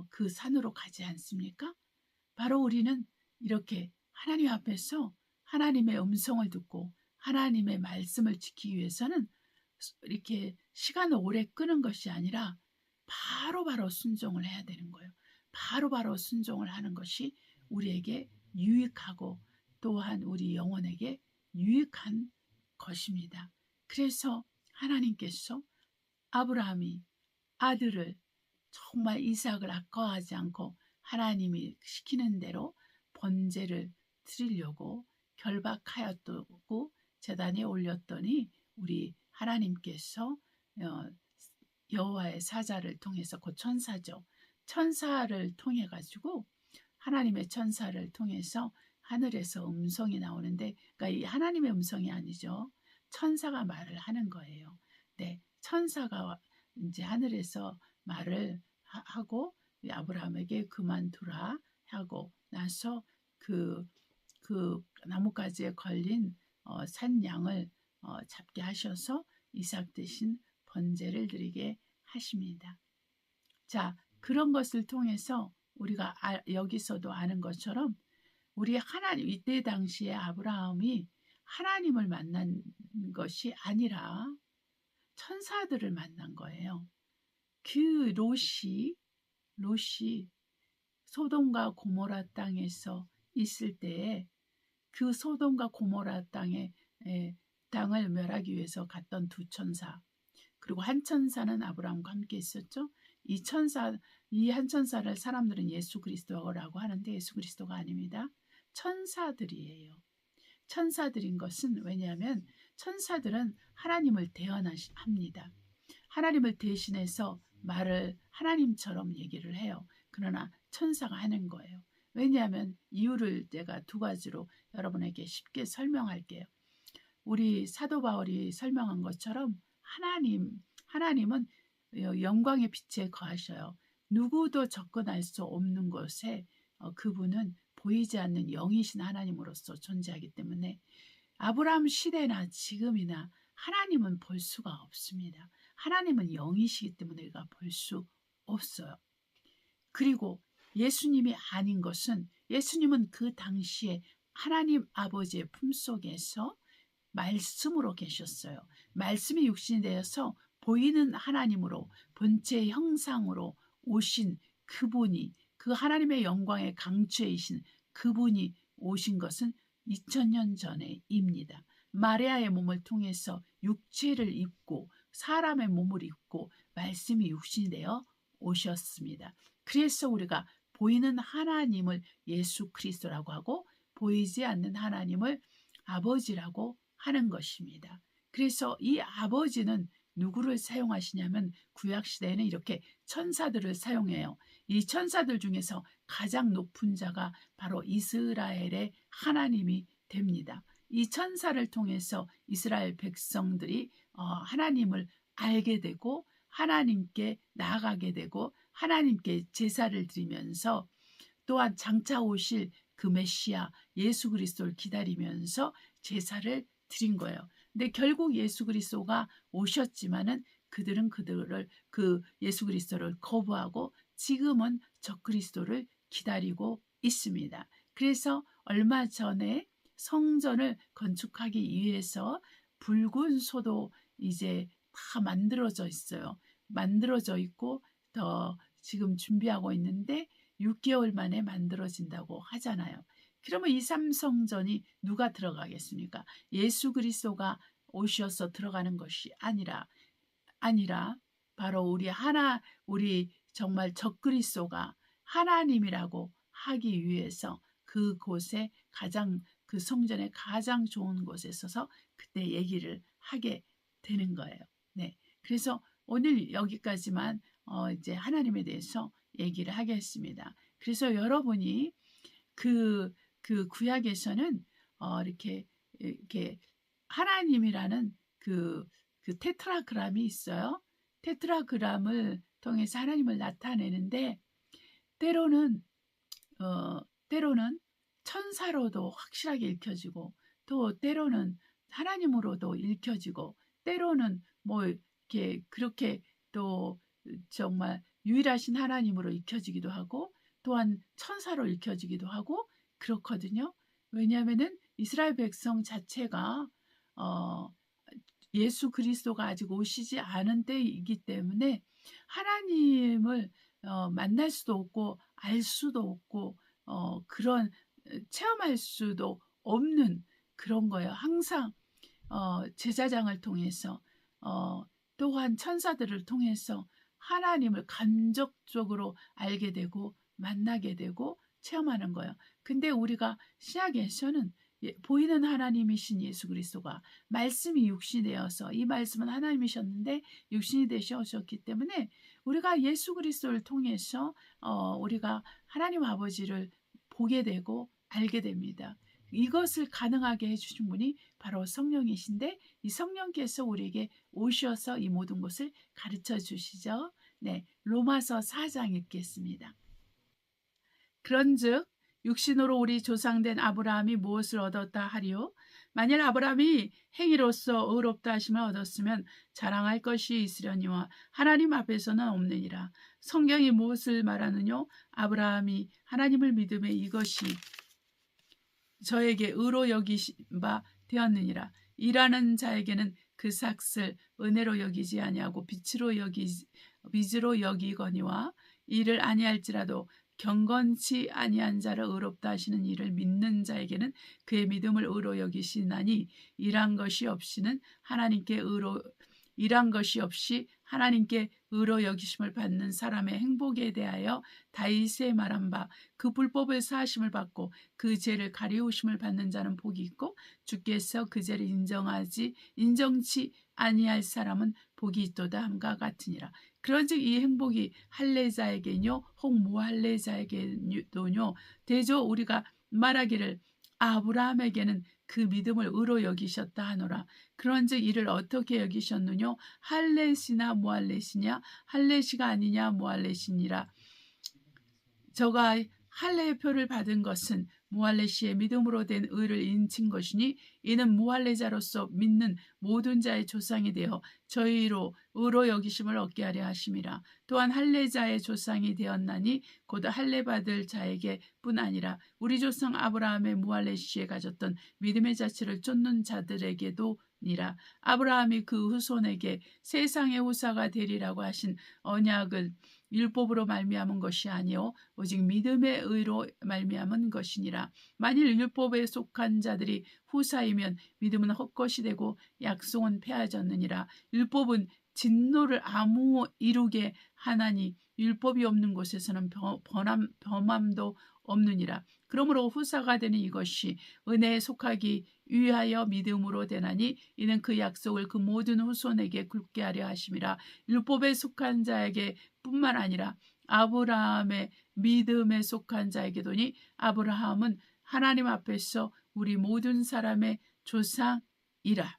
그 산으로 가지 않습니까? 바로 우리는 이렇게 하나님 앞에서 하나님의 음성을 듣고 하나님의 말씀을 지키기 위해서는 이렇게 시간을 오래 끄는 것이 아니라 바로바로 순종을 해야 되는 거예요. 바로바로 순종을 하는 것이 우리에게 유익하고 또한 우리 영혼에게 유익한 것입니다. 그래서 하나님께서 아브라함이 아들을 정말 이삭을 아까워하지 않고 하나님이 시키는 대로 번제를 드리려고 결박하였고 제단에 올렸더니 우리 하나님께서 여호와의 사자를 통해서 그 천사죠. 천사를 통해 가지고 하나님의 천사를 통해서 하늘에서 음성이 나오는데 그러니까 이 하나님의 음성이 아니죠. 천사가 말을 하는 거예요. 네, 천사가 이제 하늘에서 말을 하고 아브라함에게 그만두라 하고 나서 그 나뭇가지에 걸린 산양을 잡게 하셔서 이삭 대신 번제를 드리게 하십니다. 자, 그런 것을 통해서 우리가 여기서도 아는 것처럼 우리 하나님 이때 당시에 아브라함이 하나님을 만난 것이 아니라 천사들을 만난 거예요. 그 롯이 소돔과 고모라 땅에서 있을 때에 그 소돔과 고모라 땅에 땅을 멸하기 위해서 갔던 두 천사, 그리고 한 천사는 아브라함과 함께 있었죠. 이 한 천사를 사람들은 예수 그리스도라고 하는데 예수 그리스도가 아닙니다. 천사들이에요. 천사들인 것은 왜냐하면 천사들은 하나님을 대언합니다. 하나님을 대신해서 말을 하나님처럼 얘기를 해요. 그러나 천사가 하는 거예요. 왜냐하면 이유를 제가 두 가지로 여러분에게 쉽게 설명할게요. 우리 사도 바울이 설명한 것처럼 하나님은 영광의 빛에 거하셔요. 누구도 접근할 수 없는 곳에 그분은 보이지 않는 영이신 하나님으로서 존재하기 때문에 아브라함 시대나 지금이나 하나님은 볼 수가 없습니다. 하나님은 영이시기 때문에 우리가 볼 수 없어요. 그리고 예수님이 아닌 것은 예수님은 그 당시에 하나님 아버지의 품속에서 말씀으로 계셨어요. 말씀이 육신이 되어서 보이는 하나님으로 본체 형상으로 오신 그분이, 그 하나님의 영광의 강추이신 그분이 오신 것은 2000년 전에입니다. 마리아의 몸을 통해서 육체를 입고 사람의 몸을 입고 말씀이 육신이 되어 오셨습니다. 그래서 우리가 보이는 하나님을 예수 그리스도라고 하고 보이지 않는 하나님을 아버지라고 하는 것입니다. 그래서 이 아버지는 누구를 사용하시냐면 구약시대에는 이렇게 천사들을 사용해요. 이 천사들 중에서 가장 높은 자가 바로 이스라엘의 하나님이 됩니다. 이 천사를 통해서 이스라엘 백성들이 하나님을 알게 되고 하나님께 나아가게 되고 하나님께 제사를 드리면서 또한 장차 오실 그 메시아 예수 그리스도를 기다리면서 제사를 드린 거예요. 근데 결국 예수 그리스도가 오셨지만은 그들은 그 예수 그리스도를 거부하고 지금은 적 그리스도를 기다리고 있습니다. 그래서 얼마 전에 성전을 건축하기 위해서 붉은 소도 이제 다 만들어져 있어요. 만들어져 있고 더 지금 준비하고 있는데 6개월 만에 만들어진다고 하잖아요. 그러면 이 삼성전이 누가 들어가겠습니까? 예수 그리스도가 오셔서 들어가는 것이 아니라 바로 우리 정말 적 그리스도가 하나님이라고 하기 위해서 그곳에 그 성전에 가장 좋은 곳에 서서 그때 얘기를 하게 되는 거예요. 네, 그래서 오늘 여기까지만 이제 하나님에 대해서 얘기를 하겠습니다. 그래서 여러분이 그 구약에서는 이렇게 하나님이라는 그 테트라그램이 있어요. 테트라그램을 통해서 하나님을 나타내는데 때로는 천사로도 확실하게 읽혀지고 또 때로는 하나님으로도 읽혀지고 때로는 뭐 이렇게 그렇게 또 정말 유일하신 하나님으로 읽혀지기도 하고 또한 천사로 읽혀지기도 하고 그렇거든요. 왜냐하면은 이스라엘 백성 자체가 예수 그리스도가 아직 오시지 않은 때이기 때문에 하나님을 만날 수도 없고 알 수도 없고 그런 체험할 수도 없는 그런 거예요. 항상 제사장을 통해서 또한 천사들을 통해서 하나님을 간접적으로 알게 되고 만나게 되고 체험하는 거예요. 근데 우리가 신약에서는 보이는 하나님이신 예수 그리스도가 말씀이 육신이 되어서 이 말씀은 하나님이셨는데 육신이 되셨기 때문에 우리가 예수 그리스도를 통해서 우리가 하나님 아버지를 보게 되고 알게 됩니다. 이것을 가능하게 해주신 분이 바로 성령이신데 이 성령께서 우리에게 오셔서 이 모든 것을 가르쳐 주시죠. 네, 로마서 4장 읽겠습니다. 그런즉 육신으로 우리 조상된 아브라함이 무엇을 얻었다 하리요? 만일 아브라함이 행위로서 의롭다 하심을 얻었으면 자랑할 것이 있으려니와 하나님 앞에서는 없느니라. 성경이 무엇을 말하느뇨? 아브라함이 하나님을 믿음에 이것이 저에게 의로 여기신 바 되었느니라. 일하는 자에게는 그 삭을 은혜로 여기지 아니하고 빚으로 여기거니와 일을 아니할지라도 경건치 아니한 자를 의롭다 하시는 이를 믿는 자에게는 그의 믿음을 의로 여기시나니 일한 것이 없이 하나님께 의로 여기심을 받는 사람의 행복에 대하여 다윗의 말한 바 그 불법을 사하심을 받고 그 죄를 가리우심을 받는 자는 복이 있고 주께서 그 죄를 인정치 아니할 사람은 복이 있도다 함과 같으니라. 그런즉 이 행복이 할례자에게뇨 혹 무할례자에게도뇨 대저 우리가 말하기를 아브라함에게는 그 믿음을 의로 여기셨다 하노라. 그런즉 이를 어떻게 여기셨느뇨? 할례시나 무할례시냐? 할례시가 아니냐 무할례시니라. 저가 할례의 표를 받은 것은 무할례시의 믿음으로 된 의를 인친 것이니 이는 무할례자로서 믿는 모든 자의 조상이 되어 저희로 의로 여기심을 얻게 하려 하심이라. 또한 할례자의 조상이 되었나니 곧 할례 받을 자에게 뿐 아니라 우리 조상 아브라함의 무할례시에 가졌던 믿음의 자체를 쫓는 자들에게도 니라. 아브라함이 그 후손에게 세상의 후사가 되리라고 하신 언약은 율법으로 말미암은 것이 아니요 오직 믿음의 의로 말미암은 것이니라. 만일 율법에 속한 자들이 후사이면 믿음은 헛것이 되고 약속은 폐하졌느니라. 율법은 진노를 아무 이루게 하나니 율법이 없는 곳에서는 범함도 없느니라. 그러므로 후사가 되는 이것이 은혜에 속하기 위하여 믿음으로 되나니 이는 그 약속을 그 모든 후손에게 굳게 하려 하심이라. 율법에 속한 자에게 뿐만 아니라 아브라함의 믿음에 속한 자에게도니 아브라함은 하나님 앞에서 우리 모든 사람의 조상이라.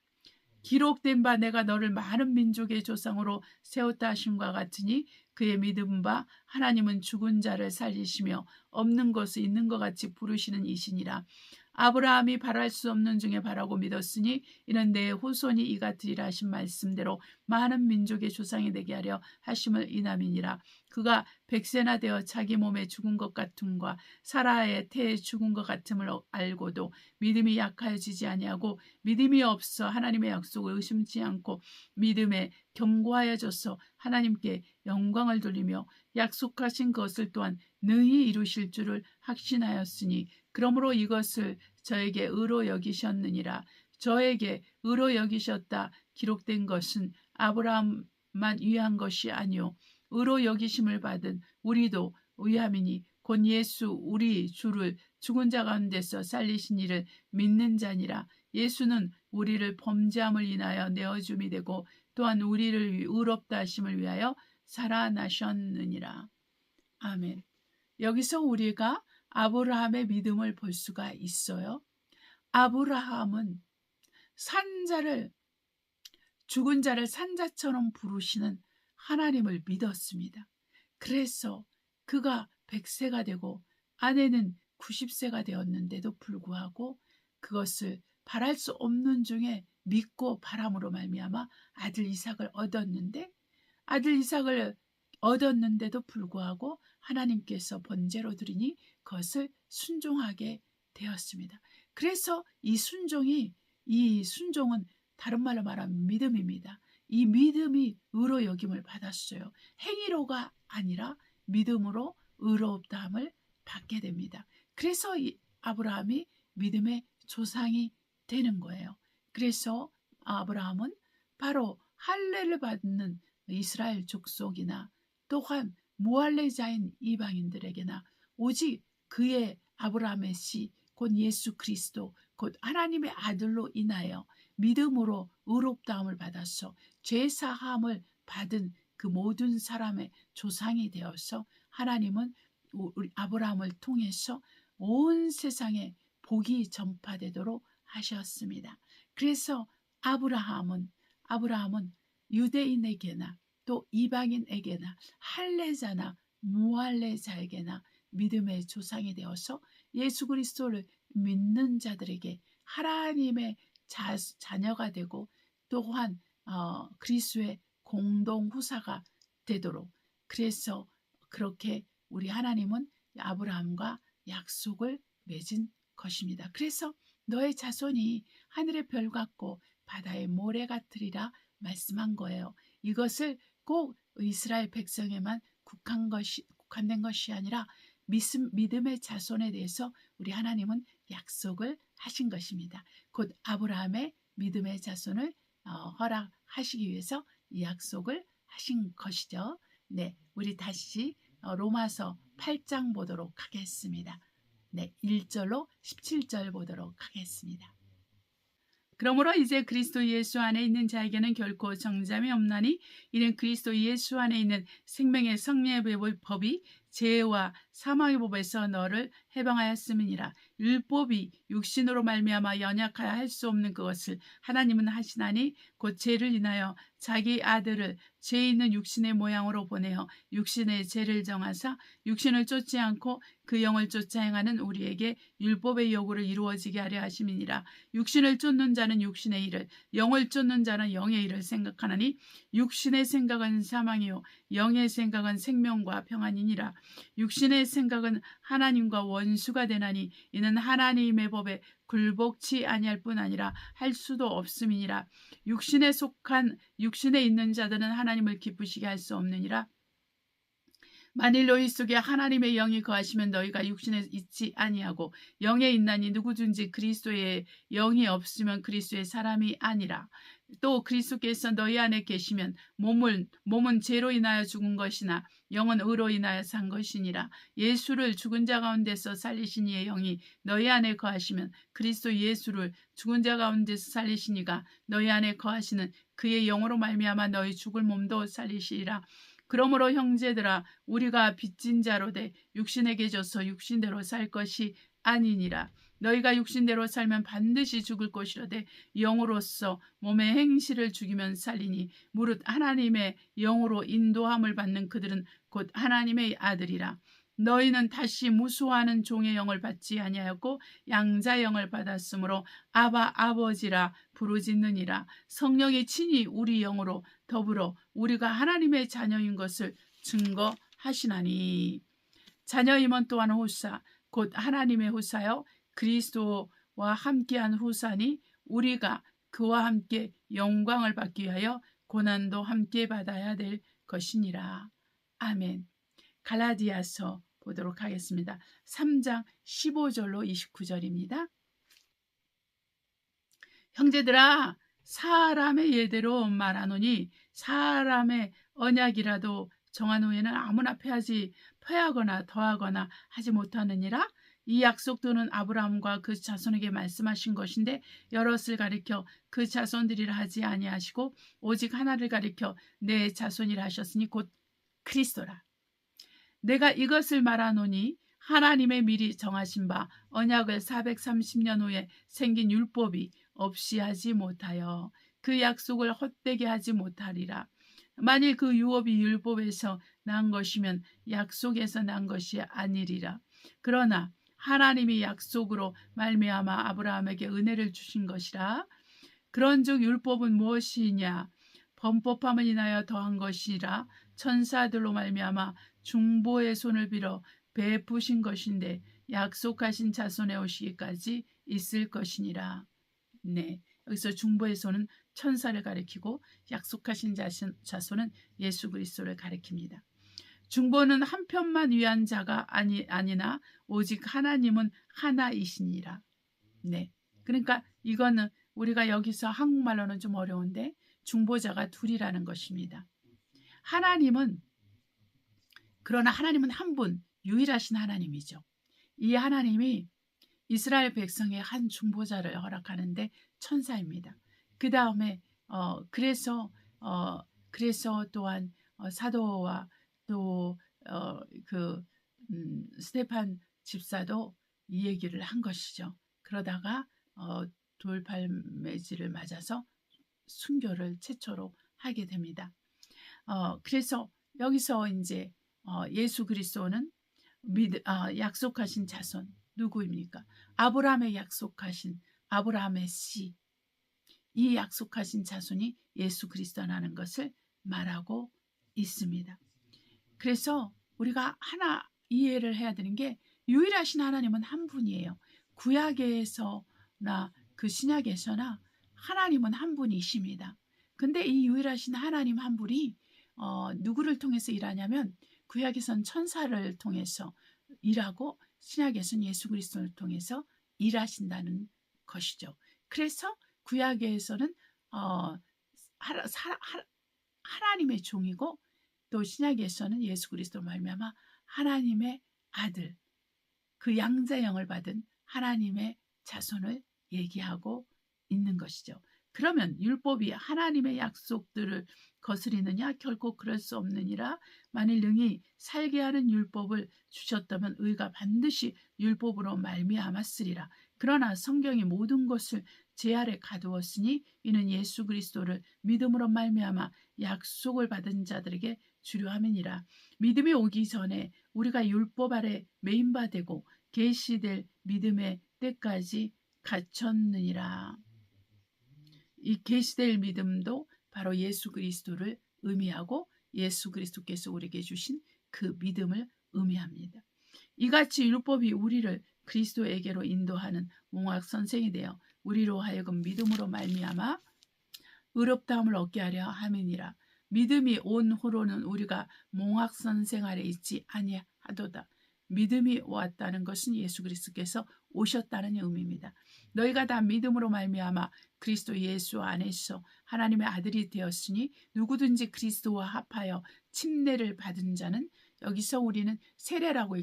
기록된 바 내가 너를 많은 민족의 조상으로 세웠다 하심과 같으니 그의 믿음 바 하나님은 죽은 자를 살리시며 없는 것을 있는 것 같이 부르시는 이시니라. 아브라함이 바랄 수 없는 중에 바라고 믿었으니 이는 내 후손이 이 같으리라 하신 말씀대로 많은 민족의 조상이 되게 하려 하심을 인함이니라. 그가 100세나 되어 자기 몸에 죽은 것 같음과 사라의 태에 죽은 것 같음을 알고도 믿음이 약하여지지 아니하고 믿음이 없어 하나님의 약속을 의심치 않고 믿음에 견고하여져서 하나님께 영광을 돌리며 약속하신 것을 또한 능히 이루실 줄을 확신하였으니 그러므로 이것을 저에게 의로 여기셨느니라. 저에게 의로 여기셨다 기록된 것은 아브라함만 위한 것이 아니요 의로 여기심을 받은 우리도 위함이니 곧 예수 우리 주를 죽은 자 가운데서 살리신 이를 믿는 자니라. 예수는 우리를 범죄함을 인하여 내어줌이 되고 또한 우리를 의롭다 하심을 위하여 살아나셨느니라. 아멘. 여기서 우리가 아브라함의 믿음을 볼 수가 있어요. 아브라함은 죽은 자를 산자처럼 부르시는 하나님을 믿었습니다. 그래서 그가 100세가 되고 아내는 90세가 되었는데도 불구하고 그것을 바랄 수 없는 중에 믿고 바람으로 말미암아 아들 이삭을 얻었는데도 불구하고 하나님께서 번제로 드리니 그것을 순종하게 되었습니다. 그래서 이 순종은 다른 말로 말하면 믿음입니다. 이 믿음이 의로 여김을 받았어요. 행위로가 아니라 믿음으로 의롭다함을 받게 됩니다. 그래서 이 아브라함이 믿음의 조상이 되는 거예요. 그래서 아브라함은 바로 할례를 받는 이스라엘 족속이나 또한 무할례자인 이방인들에게나 오직 그의 아브라함의 씨 곧 예수 그리스도 곧 하나님의 아들로 인하여 믿음으로 의롭다함을 받아서 죄사함을 받은 그 모든 사람의 조상이 되어서 하나님은 우리 아브라함을 통해서 온 세상에 복이 전파되도록 하셨습니다. 그래서 아브라함은 유대인에게나 또 이방인에게나 할례자나 무할례자에게나 믿음의 조상이 되어서 예수 그리스도를 믿는 자들에게 하나님의 자녀가 되고 또한 그리스도의 공동 후사가 되도록 그래서 그렇게 우리 하나님은 아브라함과 약속을 맺은 것입니다. 그래서 너의 자손이 하늘의 별 같고 바다의 모래 같으리라 말씀한 거예요. 이것을 꼭 이스라엘 백성에만 국한된 것이 아니라 믿음의 자손에 대해서 우리 하나님은 약속을 하신 것입니다. 곧 아브라함의 믿음의 자손을 허락하시기 위해서 이 약속을 하신 것이죠. 네, 우리 다시 로마서 8장 보도록 하겠습니다. 네, 1절로 17절 보도록 하겠습니다. 그러므로 이제 그리스도 예수 안에 있는 자에게는 결코 정잠이 없나니 이는 그리스도 예수 안에 있는 생명의 성령의 법이 죄와 사망의 법에서 너를 해방하였음이니라. 율법이 육신으로 말미암아 연약하여 할 수 없는 그것을 하나님은 하시나니 곧 죄를 인하여 자기 아들을 죄 있는 육신의 모양으로 보내어 육신의 죄를 정하사 육신을 쫓지 않고 그 영을 쫓아 행하는 우리에게 율법의 요구를 이루어지게 하려 하심이니라. 육신을 쫓는 자는 육신의 일을, 영을 쫓는 자는 영의 일을 생각하나니 육신의 생각은 사망이요 영의 생각은 생명과 평안이니라. 육신의 생각은 하나님과 원수가 되나니 이는 하나님의 법에 굴복치 아니할 뿐 아니라 할 수도 없음이니라. 육신에 있는 자들은 하나님을 기쁘시게 할 수 없느니라. 만일 너희 속에 하나님의 영이 거하시면 너희가 육신에 있지 아니하고 영에 있나니 누구든지 그리스도의 영이 없으면 그리스도의 사람이 아니라. 또 그리스도께서 너희 안에 계시면 몸은 죄로 인하여 죽은 것이나 영은 의로 인하여 산 것이니라. 예수를 죽은 자 가운데서 살리신 이의 영이 너희 안에 거하시면 그리스도 예수를 죽은 자 가운데서 살리신 이가 너희 안에 거하시는 그의 영으로 말미암아 너희 죽을 몸도 살리시리라. 그러므로 형제들아 우리가 빚진 자로 돼 육신에게 져서 육신대로 살 것이 아니니라. 너희가 육신대로 살면 반드시 죽을 것이로되 영으로서 몸의 행실을 죽이면 살리니 무릇 하나님의 영으로 인도함을 받는 그들은 곧 하나님의 아들이라. 너희는 다시 무수하는 종의 영을 받지 아니하였고 양자의 영을 받았으므로 아바 아버지라 부르짖느니라. 성령이 친히 우리 영으로 더불어 우리가 하나님의 자녀인 것을 증거하시나니. 자녀임은 또한 후사 곧 하나님의 후사여 그리스도와 함께한 후사니 우리가 그와 함께 영광을 받기 위하여 고난도 함께 받아야 될 것이니라. 아멘. 갈라디아서 보도록 하겠습니다. 3장 15절로 29절입니다. 형제들아 사람의 예대로 말하노니 사람의 언약이라도 정한 후에는 아무나 패하거나 더하거나 하지 못하느니라. 이 약속들은 아브라함과 그 자손에게 말씀하신 것인데 여럿을 가리켜 그 자손들이라 하지 아니하시고 오직 하나를 가리켜 내 자손이라 하셨으니 곧 그리스도라. 내가 이것을 말하노니 하나님의 미리 정하신 바 언약을 430년 후에 생긴 율법이 없이 하지 못하여 그 약속을 헛되게 하지 못하리라. 만일 그 유업이 율법에서 난 것이면 약속에서 난 것이 아니리라. 그러나 하나님이 약속으로 말미암아 아브라함에게 은혜를 주신 것이라. 그런즉 율법은 무엇이냐? 범법함을 인하여 더한 것이라. 천사들로 말미암아 중보의 손을 빌어 베푸신 것인데 약속하신 자손에 오시기까지 있을 것이니라. 네, 여기서 중보의 손은 천사를 가리키고 약속하신 자손은 예수 그리스도를 가리킵니다. 중보는 한편만 위한 자가 아니나 오직 하나님은 하나이시니라. 네, 그러니까 이거는 우리가 여기서 한국말로는 좀 어려운데 중보자가 둘이라는 것입니다. 그러나 하나님은 한 분, 유일하신 하나님이죠. 이 하나님이 이스라엘 백성의 한 중보자를 허락하는데 천사입니다. 그 다음에 그래서 또한 사도와 또 스테판 집사도 이 얘기를 한 것이죠. 그러다가 돌팔매질을 맞아서 순교를 최초로 하게 됩니다. 그래서 여기서 이제 예수 그리스도는 약속하신 자손 누구입니까? 아브라함의 약속하신 아브라함의 씨, 이 약속하신 자손이 예수 그리스도라는 것을 말하고 있습니다. 그래서 우리가 하나 이해를 해야 되는 게 유일하신 하나님은 한 분이에요. 구약에서나 그 신약에서나 하나님은 한 분이십니다. 근데 이 유일하신 하나님 한 분이 누구를 통해서 일하냐면 구약에선 천사를 통해서 일하고 신약에서는 예수 그리스도를 통해서 일하신다는 것이죠. 그래서 구약에서는 하나님의 종이고 또 신약에서는 예수 그리스도로 말미암아 하나님의 아들, 그 양자형을 받은 하나님의 자손을 얘기하고 있는 것이죠. 그러면 율법이 하나님의 약속들을 거스리느냐? 결코 그럴 수 없느니라. 만일 능히 살게 하는 율법을 주셨다면 의가 반드시 율법으로 말미암았으리라. 그러나 성경이 모든 것을 제 아래 가두었으니 이는 예수 그리스도를 믿음으로 말미암아 약속을 받은 자들에게 주려 함이니라. 믿음이 오기 전에 우리가 율법 아래 매인 바 되고 계시될 믿음의 때까지 갇혔느니라. 이 계시될 믿음도 바로 예수 그리스도를 의미하고 예수 그리스도께서 우리에게 주신 그 믿음을 의미합니다. 이같이 율법이 우리를 그리스도에게로 인도하는 몽학 선생이 되어 우리로 하여금 믿음으로 말미암아 의롭다함을 얻게 하려 함이니라. 믿음이 온 후로는 우리가 몽학 선생 아래 있지 아니하도다. 믿음이 왔다는 것은 예수 그리스도께서 오셨다는 의미입니다. 너희가 다 믿음으로 말미암아 그리스도 예수 안에서 하나님의 아들이 되었으니 누구든지 그리스도와 합하여 침례를 받은 자는, 여기서 우리는 세례라고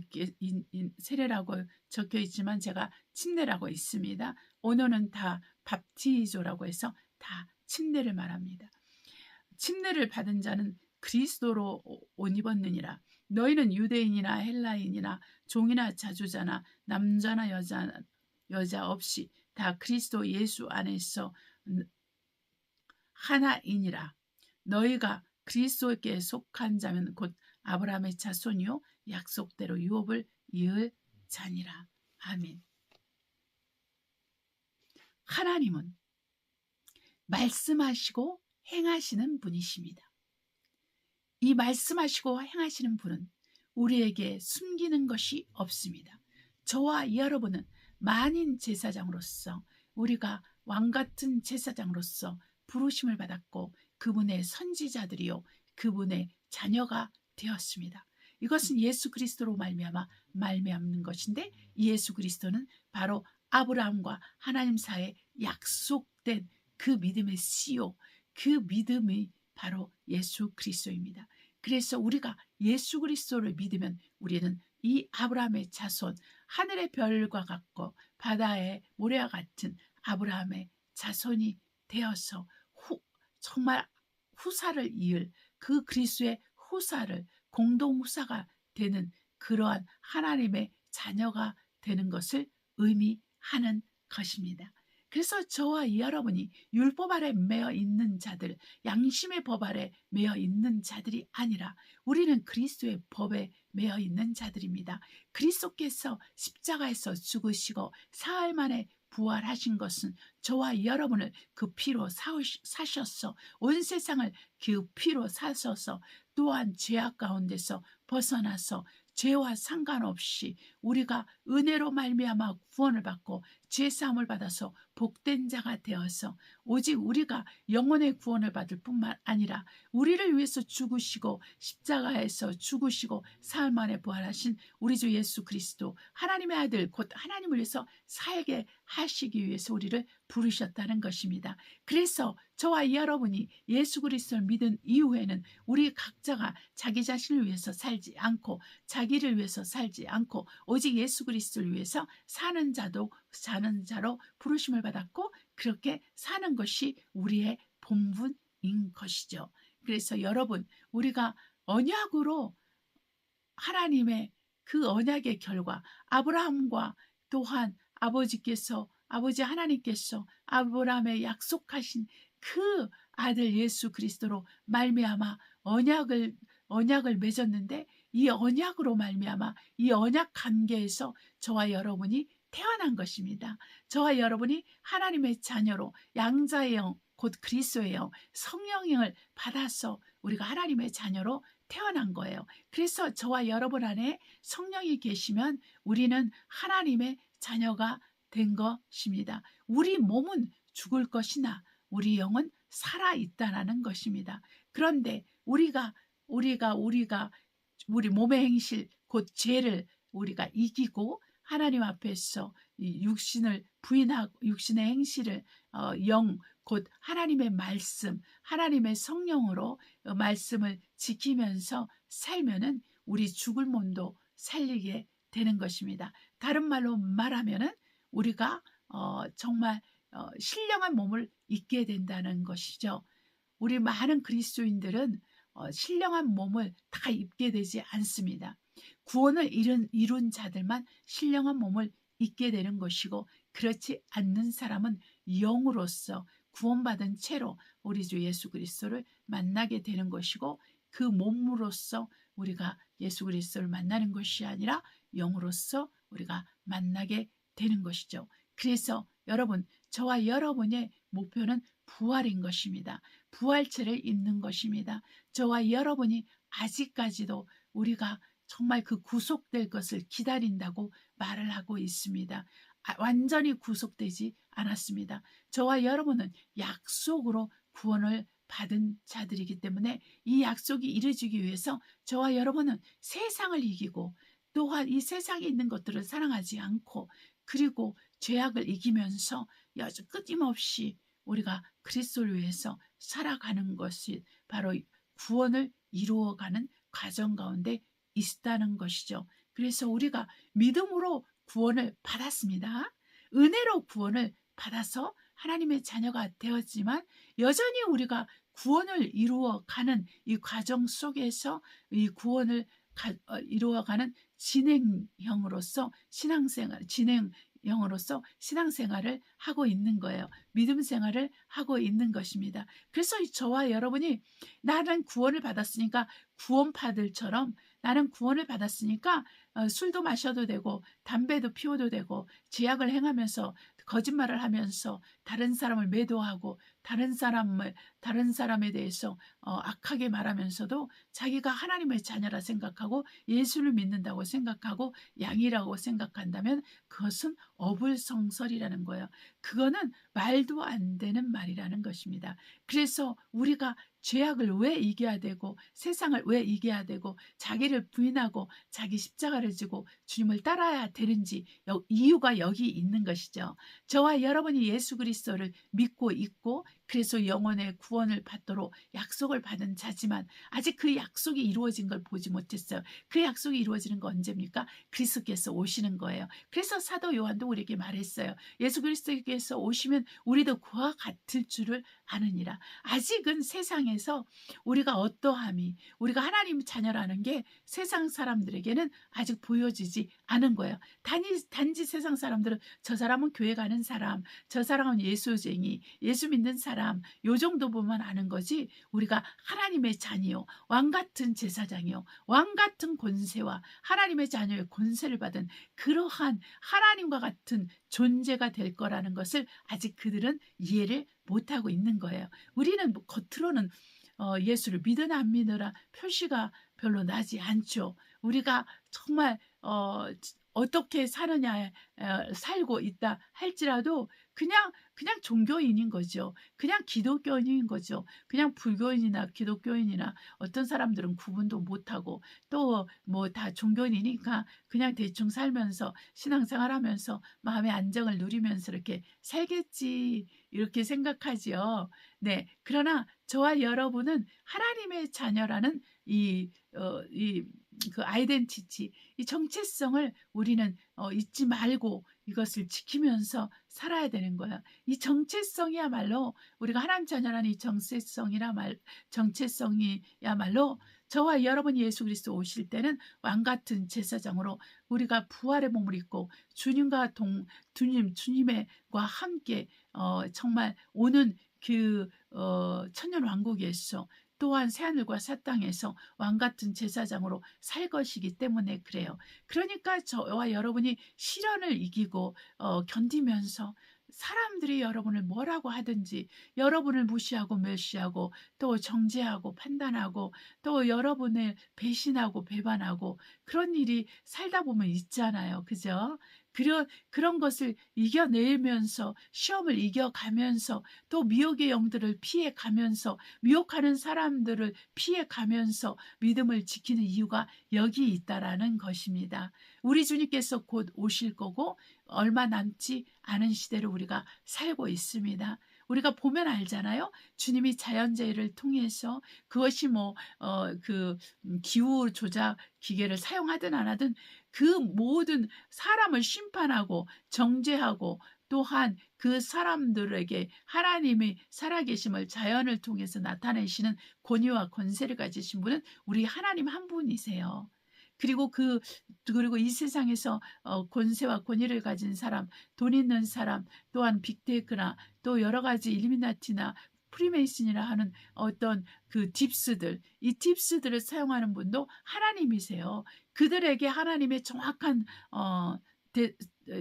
적혀 있지만 제가 침례라고 있습니다. 언어는 다 밥티조라고 해서 다 침례를 말합니다. 침례를 받은 자는 그리스도로 옷 입었느니라. 너희는 유대인이나 헬라인이나 종이나 자주자나 남자나 여자 없이 다 그리스도 예수 안에서 하나이니라. 너희가 그리스도께 속한 자면 곧 아브라함의 자손이요 약속대로 유업을 이을 자니라. 아멘. 하나님은 말씀하시고 행하시는 분이십니다. 이 말씀하시고 행하시는 분은 우리에게 숨기는 것이 없습니다. 저와 여러분은 만인 제사장으로서, 우리가 왕같은 제사장으로서 부르심을 받았고 그분의 선지자들이요 그분의 자녀가 되었습니다. 이것은 예수 그리스도로 말미암는 것인데, 이 예수 그리스도는 바로 아브라함과 하나님 사이에 약속된 그 믿음의 씨요, 그 믿음이 바로 예수 그리스도입니다. 그래서 우리가 예수 그리스도를 믿으면 우리는 이 아브라함의 자손, 하늘의 별과 같고 바다의 모래와 같은 아브라함의 자손이 되어서 정말 후사를 이을, 그 그리스도의 후사를 공동 후사가 되는 그러한 하나님의 자녀가 되는 것을 의미하는 것입니다. 그래서 저와 여러분이 율법 아래 매여 있는 자들, 양심의 법 아래 매여 있는 자들이 아니라 우리는 그리스도의 법에 매여 있는 자들입니다. 그리스도께서 십자가에서 죽으시고 사흘 만에 부활하신 것은 저와 여러분을 그 피로 사셨어, 온 세상을 그 피로 사셔서 또한 죄악 가운데서 벗어나서 죄와 상관없이 우리가 은혜로 말미암아 구원을 받고 죄사함을 받아서 복된 자가 되어서 오직 우리가 영혼의 구원을 받을 뿐만 아니라 우리를 위해서 죽으시고 십자가에서 죽으시고 사흘 만에 부활하신 우리 주 예수 그리스도, 하나님의 아들 곧 하나님을 위해서 살게 하시기 위해서 우리를 부르셨다는 것입니다. 그래서 저와 여러분이 예수 그리스도를 믿은 이후에는 우리 각자가 자기 자신을 위해서 살지 않고 자기를 위해서 살지 않고 오직 예수 그리스도를 위해서 사는 자로 부르심을 받았고 그렇게 사는 것이 우리의 본분인 것이죠. 그래서 여러분, 우리가 언약으로 하나님의 그 언약의 결과, 아브라함과 또한 아버지 하나님께서 아브라함의 약속하신 그 아들 예수 그리스도로 말미암아 언약을 맺었는데, 이 언약으로 말미암아 이 언약 관계에서 저와 여러분이 태어난 것입니다. 저와 여러분이 하나님의 자녀로 양자의 영, 곧 그리스도의 영, 성령의 영을 받아서 우리가 하나님의 자녀로 태어난 거예요. 그래서 저와 여러분 안에 성령이 계시면 우리는 하나님의 자녀가 된 것입니다. 우리 몸은 죽을 것이나 우리 영은 살아있다라는 것입니다. 그런데 우리 몸의 행실, 곧 죄를 우리가 이기고 하나님 앞에서 이 육신을 부인하고 육신의 행실을 곧 하나님의 말씀, 하나님의 성령으로 말씀을 지키면서 살면은 우리 죽을 몸도 살리게 되는 것입니다. 다른 말로 말하면은 우리가 정말 신령한 몸을 입게 된다는 것이죠. 우리 많은 그리스도인들은 신령한 몸을 다 입게 되지 않습니다. 구원을 이룬 자들만 신령한 몸을 입게 되는 것이고, 그렇지 않는 사람은 영으로서 구원받은 채로 우리 주 예수 그리스도를 만나게 되는 것이고, 그 몸으로서 우리가 예수 그리스도를 만나는 것이 아니라 영으로서 우리가 만나게 되는 것이죠. 그래서 여러분, 저와 여러분의 목표는 부활인 것입니다. 부활체를 입는 것입니다. 저와 여러분이 아직까지도 우리가 정말 그 구속될 것을 기다린다고 말을 하고 있습니다. 완전히 구속되지 않았습니다. 저와 여러분은 약속으로 구원을 받은 자들이기 때문에 이 약속이 이루어지기 위해서 저와 여러분은 세상을 이기고, 또한 이 세상에 있는 것들을 사랑하지 않고, 그리고 죄악을 이기면서 여주 끊임없이 우리가 그리스도를 위해서 살아가는 것이 바로 구원을 이루어가는 과정 가운데 있다는 것이죠. 그래서 우리가 믿음으로 구원을 받았습니다. 은혜로 구원을 받아서 하나님의 자녀가 되었지만, 여전히 우리가 구원을 이루어가는 이 과정 속에서 이 구원을 이루어가는 진행형으로서 신앙생활을 하고 있는 거예요. 믿음 생활을 하고 있는 것입니다. 그래서 저와 여러분이 나는 구원을 받았으니까 구원파들처럼, 나는 구원을 받았으니까 술도 마셔도 되고 담배도 피워도 되고 죄악을 행하면서 거짓말을 하면서 다른 사람을 매도하고 다른 사람에 대해서 악하게 말하면서도 자기가 하나님의 자녀라 생각하고 예수를 믿는다고 생각하고 양이라고 생각한다면 그것은 어불성설이라는 거예요. 그거는 말도 안 되는 말이라는 것입니다. 그래서 우리가 죄악을 왜 이겨야 되고 세상을 왜 이겨야 되고 자기를 부인하고 자기 십자가를 지고 주님을 따라야 되는지 이유가 여기 있는 것이죠. 저와 여러분이 예수 그리스도를 믿고 있고, 그래서 영혼의 구원을 받도록 약속을 받은 자지만 아직 그 약속이 이루어진 걸 보지 못했어요. 그 약속이 이루어지는 건 언제입니까? 그리스도께서 오시는 거예요. 그래서 사도 요한도 우리에게 말했어요. 예수 그리스도께서 오시면 우리도 그와 같을 줄을 아느니라. 아직은 세상에서 우리가 어떠함이, 우리가 하나님 자녀라는 게 세상 사람들에게는 아직 보여지지 않은 거예요. 단지 세상 사람들은 저 사람은 교회 가는 사람, 저 사람은 예수쟁이, 예수 믿는 사람, 요 정도 보면 아는 거지, 우리가 하나님의 자녀요, 왕같은 제사장이요, 왕같은 권세와 하나님의 자녀의 권세를 받은 그러한 하나님과 같은 존재가 될 거라는 것을 아직 그들은 이해를 못하고 있는 거예요. 우리는 겉으로는 예수를 믿으나 안 믿으나 표시가 별로 나지 않죠. 우리가 정말 어떻게 사느냐에 살고 있다 할지라도 그냥 종교인인 거죠. 그냥 기독교인인 거죠. 그냥 불교인이나 기독교인이나 어떤 사람들은 구분도 못하고 또 뭐 다 종교인이니까 그냥 대충 살면서 신앙생활하면서 마음의 안정을 누리면서 이렇게 살겠지, 이렇게 생각하지요. 네, 그러나 저와 여러분은 하나님의 자녀라는 그 아이덴티티, 이 정체성을 우리는 잊지 말고 이것을 지키면서 살아야 되는 거야. 이 정체성이야말로 우리가 하나님 자녀라는 이 정체성이야말로 저와 여러분이 예수 그리스도 오실 때는 왕같은 제사장으로 우리가 부활의 몸을 입고 주님과 주님과 함께 정말 오는 그 천년 왕국에서 또한 새하늘과 새 땅에서 왕같은 제사장으로 살 것이기 때문에 그래요. 그러니까 저와 여러분이 시련을 이기고 견디면서 사람들이 여러분을 뭐라고 하든지 여러분을 무시하고 멸시하고 또 정죄하고 판단하고 또 여러분을 배신하고 배반하고 그런 일이 살다 보면 있잖아요. 그죠? 그런 것을 이겨내면서 시험을 이겨가면서 또 미혹의 영들을 피해가면서 미혹하는 사람들을 피해가면서 믿음을 지키는 이유가 여기 있다라는 것입니다. 우리 주님께서 곧 오실 거고 얼마 남지 않은 시대를 우리가 살고 있습니다. 우리가 보면 알잖아요. 주님이 자연재해를 통해서 그것이 기후 조작 기계를 사용하든 안 하든 그 모든 사람을 심판하고 정죄하고 또한 그 사람들에게 하나님의 살아계심을 자연을 통해서 나타내시는 권위와 권세를 가지신 분은 우리 하나님 한 분이세요. 그리고 이 세상에서 권세와 권위를 가진 사람, 돈 있는 사람, 또한 빅테크나 또 여러 가지 일루미나티나 프리메이슨이라 하는 어떤 그 딥스들, 이 딥스들을 사용하는 분도 하나님이세요. 그들에게 하나님의 정확한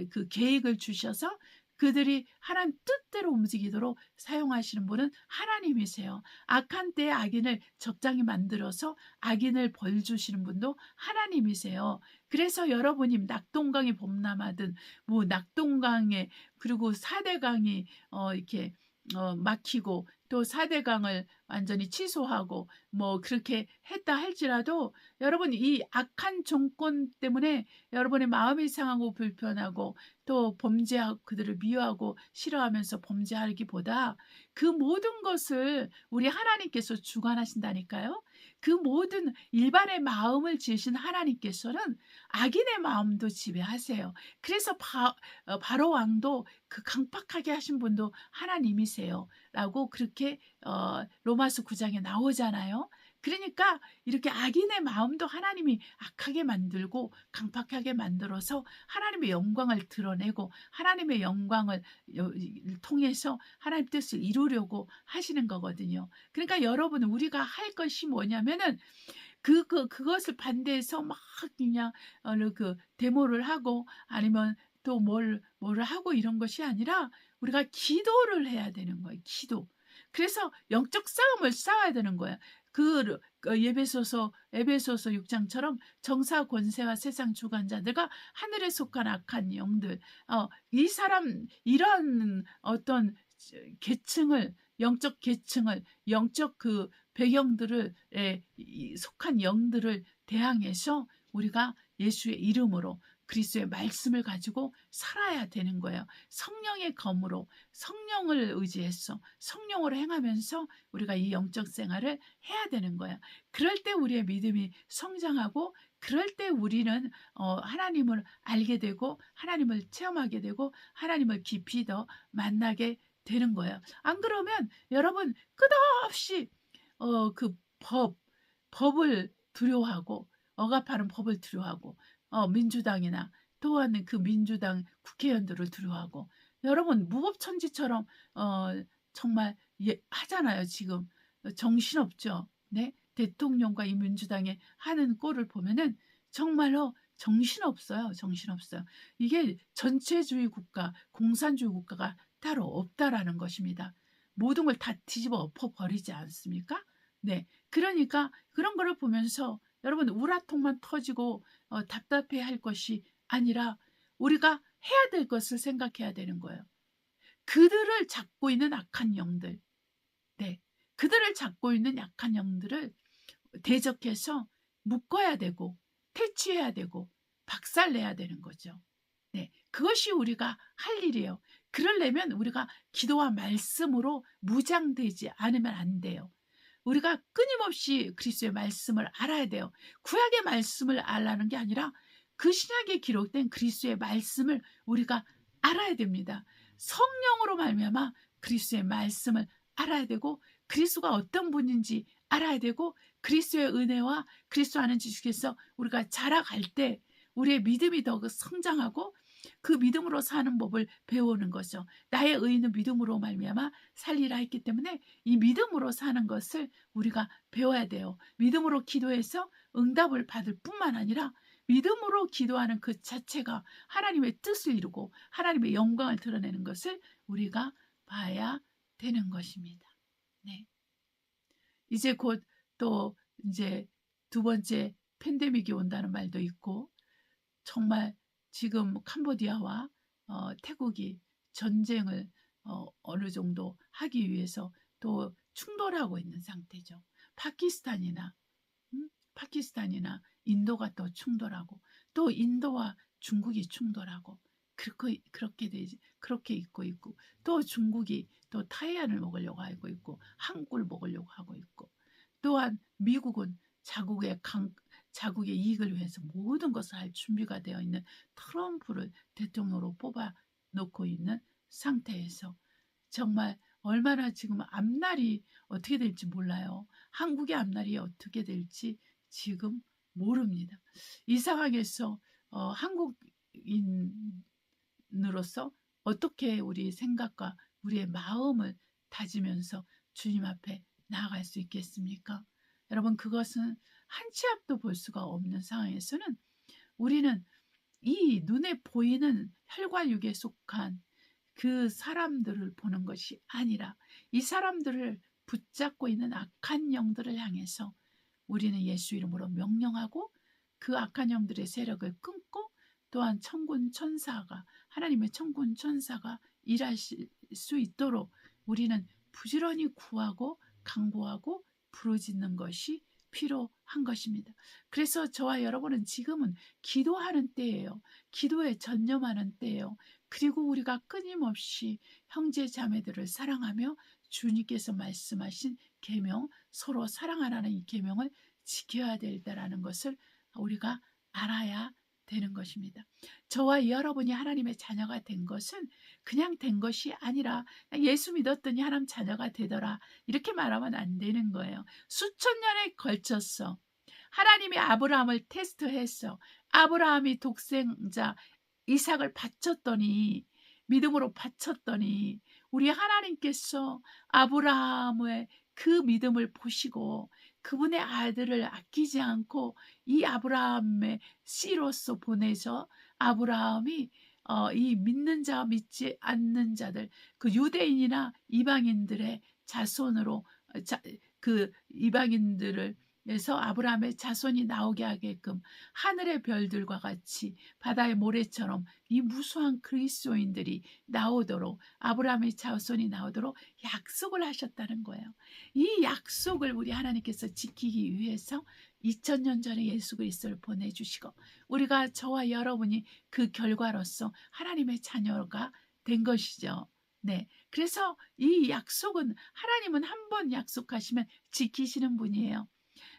그 계획을 주셔서 그들이 하나님 뜻대로 움직이도록 사용하시는 분은 하나님이세요. 악한 때에 악인을 적당히 만들어서 악인을 벌 주시는 분도 하나님이세요. 그래서 여러분이 낙동강이 범람하든 낙동강에 그리고 4대강이 이렇게 막히고 또 4대강을 완전히 취소하고 그렇게 했다 할지라도 여러분 이 악한 정권 때문에 여러분의 마음이 상하고 불편하고 또 범죄하고 그들을 미워하고 싫어하면서 범죄하기보다 그 모든 것을 우리 하나님께서 주관하신다니까요. 그 모든 일반의 마음을 지으신 하나님께서는 악인의 마음도 지배하세요. 그래서 바로 왕도 그 강팍하게 하신 분도 하나님이세요. 라고 그렇게 로마서 9장에 나오잖아요. 그러니까 이렇게 악인의 마음도 하나님이 악하게 만들고 강팍하게 만들어서 하나님의 영광을 드러내고 하나님의 영광을 통해서 하나님 뜻을 이루려고 하시는 거거든요. 그러니까 여러분 우리가 할 것이 뭐냐면은 그것을 반대해서 막 그냥 데모를 하고 아니면 또 뭘 하고 이런 것이 아니라 우리가 기도를 해야 되는 거예요. 기도. 그래서 영적 싸움을 싸워야 되는 거예요. 에베소서 6장처럼 정사 권세와 세상 주관자들과 하늘에 속한 악한 영들, 이런 어떤 계층을 영적 계층을 영적 그 배경들을 속한 영들을 대항해서 우리가 예수의 이름으로 그리스도의 말씀을 가지고 살아야 되는 거예요. 성령의 검으로 성령을 의지해서 성령으로 행하면서 우리가 이 영적 생활을 해야 되는 거예요. 그럴 때 우리의 믿음이 성장하고 그럴 때 우리는 하나님을 알게 되고 하나님을 체험하게 되고 하나님을 깊이 더 만나게 되는 거예요. 안 그러면 여러분 끝없이 법을 두려워하고 억압하는 법을 두려워하고 민주당이나 또한 그 민주당 국회의원들을 두려워하고 여러분 무법천지처럼 정말 하잖아요. 지금 정신없죠. 네? 대통령과 이 민주당의 하는 꼴을 보면은 정말로 정신없어요. 정신없어요. 이게 전체주의 국가, 공산주의 국가가 따로 없다라는 것입니다. 모든 걸 다 뒤집어 엎어버리지 않습니까? 네. 그러니까 그런 거를 보면서 여러분 우라통만 터지고 답답해 할 것이 아니라 우리가 해야 될 것을 생각해야 되는 거예요. 그들을 잡고 있는 악한 영들, 네, 그들을 잡고 있는 약한 영들을 대적해서 묶어야 되고 퇴치해야 되고 박살내야 되는 거죠. 네, 그것이 우리가 할 일이에요. 그러려면 우리가 기도와 말씀으로 무장되지 않으면 안 돼요. 우리가 끊임없이 그리스도의 말씀을 알아야 돼요. 구약의 말씀을 알라는 게 아니라 그 신약에 기록된 그리스도의 말씀을 우리가 알아야 됩니다. 성령으로 말미암아 그리스도의 말씀을 알아야 되고 그리스도가 어떤 분인지 알아야 되고 그리스도의 은혜와 그리스도 아는 지식에서 우리가 자라갈 때 우리의 믿음이 더 성장하고 그 믿음으로 사는 법을 배우는 거죠. 나의 의인은 믿음으로 말미암아 살리라 했기 때문에 이 믿음으로 사는 것을 우리가 배워야 돼요. 믿음으로 기도해서 응답을 받을 뿐만 아니라 믿음으로 기도하는 그 자체가 하나님의 뜻을 이루고 하나님의 영광을 드러내는 것을 우리가 봐야 되는 것입니다. 네. 이제 곧 또 이제 두 번째 팬데믹이 온다는 말도 있고 정말 지금 캄보디아와 태국이 전쟁을 어느 정도 하기 위해서 또 충돌하고 있는 상태죠. 파키스탄이나 파키스탄이나 인도가 또 충돌하고 또 인도와 중국이 충돌하고 그렇게 있고 또 중국이 또 타이완을 먹으려고 하고 있고 한국을 먹으려고 하고 있고 또한 미국은 자국의 이익을 위해서 모든 것을 할 준비가 되어 있는 트럼프를 대통령으로 뽑아 놓고 있는 상태에서 정말 얼마나 지금 앞날이 어떻게 될지 몰라요. 한국의 앞날이 어떻게 될지 지금 모릅니다. 이 상황에서 한국인으로서 어떻게 우리 생각과 우리의 마음을 다지면서 주님 앞에 나아갈 수 있겠습니까? 여러분, 그것은 한 치 앞도 볼 수가 없는 상황에서는 우리는 이 눈에 보이는 혈과 육에 속한 그 사람들을 보는 것이 아니라 이 사람들을 붙잡고 있는 악한 영들을 향해서 우리는 예수 이름으로 명령하고 그 악한 영들의 세력을 끊고 또한 하나님의 천군 천사가 일하실 수 있도록 우리는 부지런히 구하고 강구하고 부르짖는 것이 필요한 것입니다. 그래서 저와 여러분은 지금은 기도하는 때예요. 기도에 전념하는 때예요. 그리고 우리가 끊임없이 형제 자매들을 사랑하며 주님께서 말씀하신 계명, 서로 사랑하라는 이 계명을 지켜야 된다라는 것을 우리가 알아야 되는 것입니다. 저와 여러분이 하나님의 자녀가 된 것은 그냥 된 것이 아니라 예수 믿었더니 하나님 자녀가 되더라 이렇게 말하면 안 되는 거예요. 수천 년에 걸쳐서 하나님이 아브라함을 테스트했어. 아브라함이 독생자 이삭을 바쳤더니 믿음으로 바쳤더니 우리 하나님께서 아브라함의 그 믿음을 보시고 그분의 아들을 아끼지 않고 이 아브라함의 씨로서 보내서 아브라함이 이 믿는 자 믿지 않는 자들 그 유대인이나 이방인들의 자손으로 그 이방인들을 그래서 아브라함의 자손이 나오게 하게끔 하늘의 별들과 같이 바다의 모래처럼 이 무수한 그리스도인들이 나오도록 아브라함의 자손이 나오도록 약속을 하셨다는 거예요. 이 약속을 우리 하나님께서 지키기 위해서 2000년 전에 예수 그리스도를 보내주시고 우리가 저와 여러분이 그 결과로서 하나님의 자녀가 된 것이죠. 네, 그래서 이 약속은 하나님은 한 번 약속하시면 지키시는 분이에요.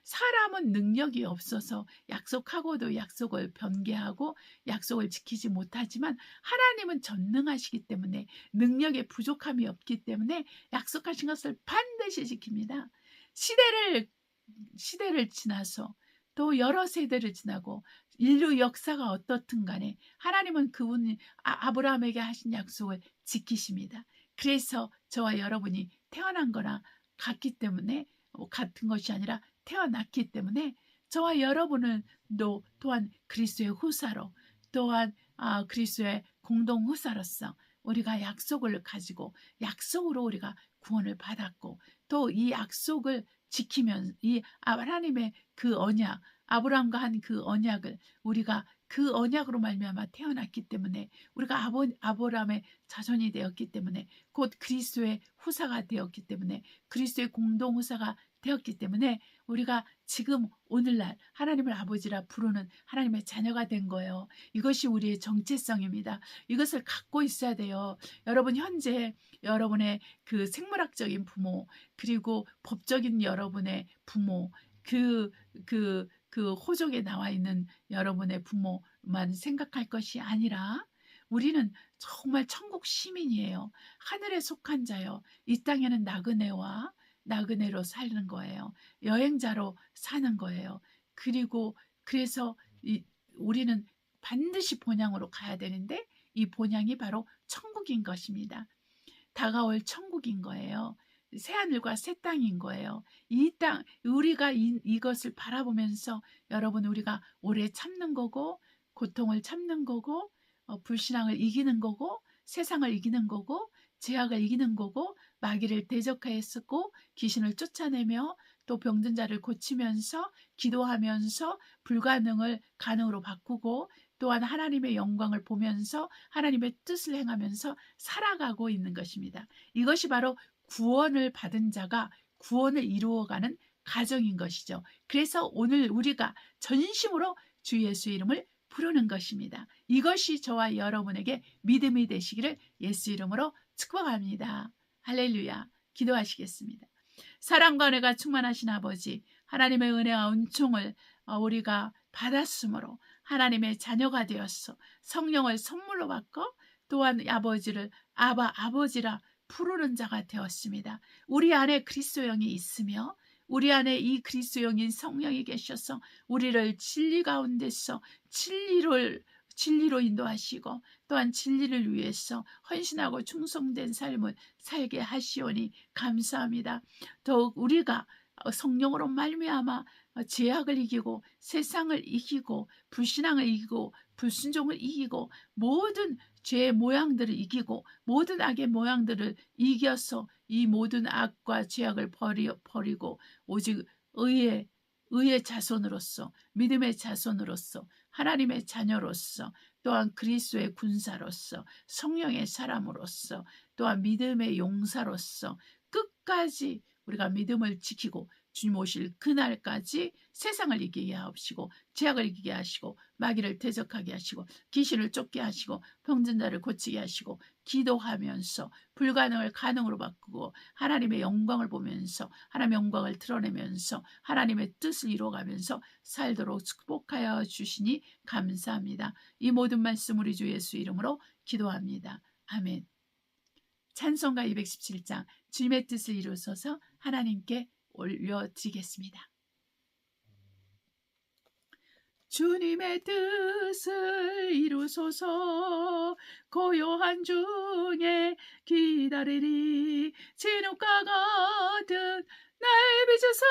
사람은 능력이 없어서 약속하고도 약속을 변개하고 약속을 지키지 못하지만 하나님은 전능하시기 때문에 능력에 부족함이 없기 때문에 약속하신 것을 반드시 지킵니다. 시대를 지나서 또 여러 세대를 지나고 인류 역사가 어떻든 간에 하나님은 그분이 아브라함에게 하신 약속을 지키십니다. 그래서 저와 여러분이 태어난 거나 같기 때문에 같은 것이 아니라 태어났기 때문에 저와 여러분은 또한 그리스도의 후사로 또한 그리스도의 공동 후사로서 우리가 약속을 가지고 약속으로 우리가 구원을 받았고 또 이 약속을 지키면 이 하나님의 그 언약 아브라함과 한 그 언약을 우리가 그 언약으로 말미암아 태어났기 때문에 우리가 아브라함의 자손이 되었기 때문에 곧 그리스도의 후사가 되었기 때문에 그리스도의 공동 후사가 되었기 때문에 우리가 지금 오늘날 하나님을 아버지라 부르는 하나님의 자녀가 된 거예요. 이것이 우리의 정체성입니다. 이것을 갖고 있어야 돼요. 여러분 현재 여러분의 그 생물학적인 부모 그리고 법적인 여러분의 부모 그 호족에 나와 있는 여러분의 부모만 생각할 것이 아니라 우리는 정말 천국 시민이에요. 하늘에 속한 자요. 이 땅에는 나그네로 사는 거예요. 여행자로 사는 거예요. 그래서 우리는 반드시 본향으로 가야 되는데 이 본향이 바로 천국인 것입니다. 다가올 천국인 거예요. 새하늘과 새 땅인 거예요. 이 땅, 우리가 이것을 바라보면서 여러분 우리가 오래 참는 거고 고통을 참는 거고 불신앙을 이기는 거고 세상을 이기는 거고 죄악을 이기는 거고 마귀를 대적하였고 귀신을 쫓아내며 또 병든 자를 고치면서 기도하면서 불가능을 가능으로 바꾸고 또한 하나님의 영광을 보면서 하나님의 뜻을 행하면서 살아가고 있는 것입니다. 이것이 바로 구원을 받은 자가 구원을 이루어가는 가정인 것이죠. 그래서 오늘 우리가 전심으로 주 예수 이름을 부르는 것입니다. 이것이 저와 여러분에게 믿음이 되시기를 예수 이름으로 축복합니다. 할렐루야. 기도하시겠습니다. 사랑과 은혜가 충만하신 아버지, 하나님의 은혜와 은총을 우리가 받았으므로 하나님의 자녀가 되었어 성령을 선물로 받고 또한 아버지를 아버지라 부르는 자가 되었습니다. 우리 안에 그리스도 영이 있으며 우리 안에 이 그리스도 영인 성령이 계셔서 우리를 진리 가운데서 진리로 인도하시고 또한 진리를 위해서 헌신하고 충성된 삶을 살게 하시오니 감사합니다. 더욱 우리가 성령으로 말미암아 죄악을 이기고 세상을 이기고 불신앙을 이기고 불순종을 이기고 모든 죄의 모양들을 이기고 모든 악의 모양들을 이겨서 이 모든 악과 죄악을 버리고 오직 의의 자손으로서 믿음의 자손으로서 하나님의 자녀로서 또한 그리스도의 군사로서 성령의 사람으로서 또한 믿음의 용사로서 끝까지 우리가 믿음을 지키고 주님 오실 그날까지 세상을 이기게 하옵시고 죄악을 이기게 하시고 마귀를 대적하게 하시고 귀신을 쫓게 하시고 병든 자를 고치게 하시고 기도하면서 불가능을 가능으로 바꾸고 하나님의 영광을 보면서 하나님의 영광을 드러내면서 하나님의 뜻을 이루어가면서 살도록 축복하여 주시니 감사합니다. 이 모든 말씀 우리 주 예수 이름으로 기도합니다. 아멘. 찬송가 217장 주님의 뜻을 이루소서 하나님께 올려드리겠습니다. 주님의 뜻을 이루소서 고요한 중에 기다리리 진흙과 같은 날 빚으소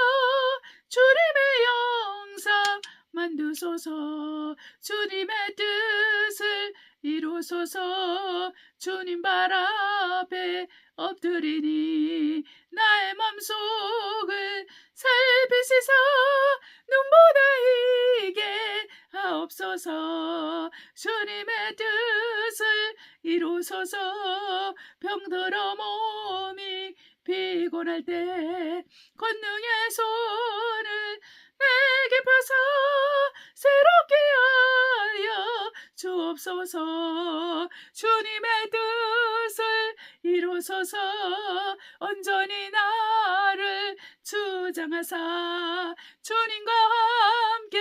주님의 영상 만드소서 주님의 뜻을 이루소서 주님 발 앞에 엎드리니 나의 맘속을 살피시사 눈보다 이게 하옵소서 주님의 뜻을 이루소서 병들어 몸이 피곤할 때 권능의 손을 내게 펴서 새롭게 하여 주옵소서 주님의 뜻을 이루소서 온전히 나를 주장하사 주님과 함께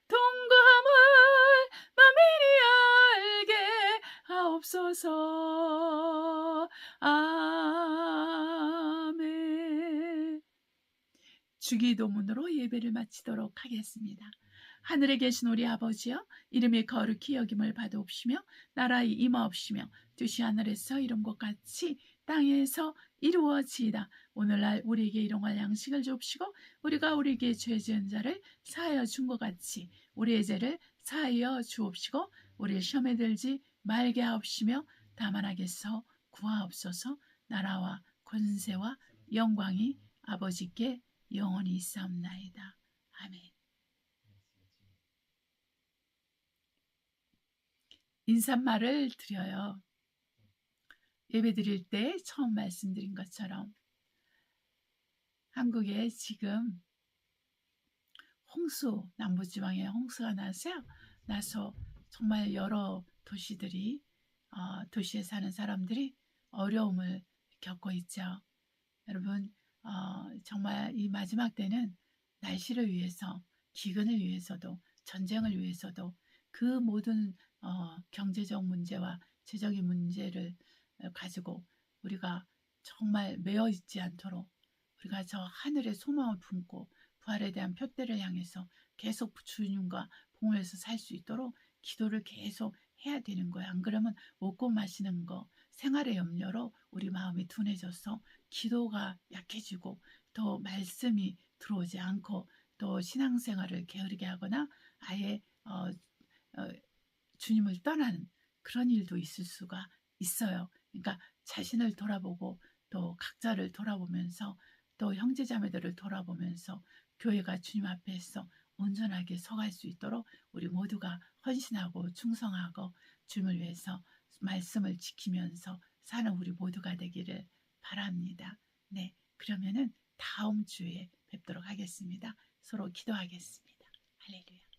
동거함을 만민이 알게 하옵소서. 아멘. 주기도문으로 예배를 마치도록 하겠습니다. 하늘에 계신 우리 아버지여 이름이 거룩히 여김을 받으옵시며 나라의 임하옵시며 뜻이 하늘에서 이룬 것 같이 땅에서 이루어지이다. 오늘날 우리에게 일용할 양식을 주옵시고 우리가 우리에게 죄 지은 자를 사하여 준 것 같이 우리의 죄를 사하여 주옵시고 우리를 시험에 들지 말게 하옵시며 다만 악에서 구하옵소서. 나라와 권세와 영광이 아버지께 영원히 있사옵나이다. 아멘. 인사말을 드려요. 예배 드릴 때 처음 말씀드린 것처럼 한국에 지금 홍수, 남부지방에 홍수가 나서 정말 여러 도시들이 도시에 사는 사람들이 어려움을 겪고 있죠. 여러분 정말 이 마지막 때는 날씨를 위해서, 기근을 위해서도, 전쟁을 위해서도 그 모든 경제적 문제와 재정의 문제를 가지고 우리가 정말 매여 있지 않도록 우리가 저 하늘의 소망을 품고 부활에 대한 표대를 향해서 계속 주님과 봉헌해서 살 수 있도록 기도를 계속 해야 되는 거예요. 안 그러면 먹고 마시는 거, 생활의 염려로 우리 마음이 둔해져서 기도가 약해지고 또 말씀이 들어오지 않고 또 신앙생활을 게으르게 하거나 아예 주님을 떠나는 그런 일도 있을 수가 있어요. 그러니까 자신을 돌아보고 또 각자를 돌아보면서 또 형제자매들을 돌아보면서 교회가 주님 앞에서 온전하게 서갈 수 있도록 우리 모두가 헌신하고 충성하고 주님을 위해서 말씀을 지키면서 사는 우리 모두가 되기를 바랍니다. 네, 그러면은 다음 주에 뵙도록 하겠습니다. 서로 기도하겠습니다. 할렐루야.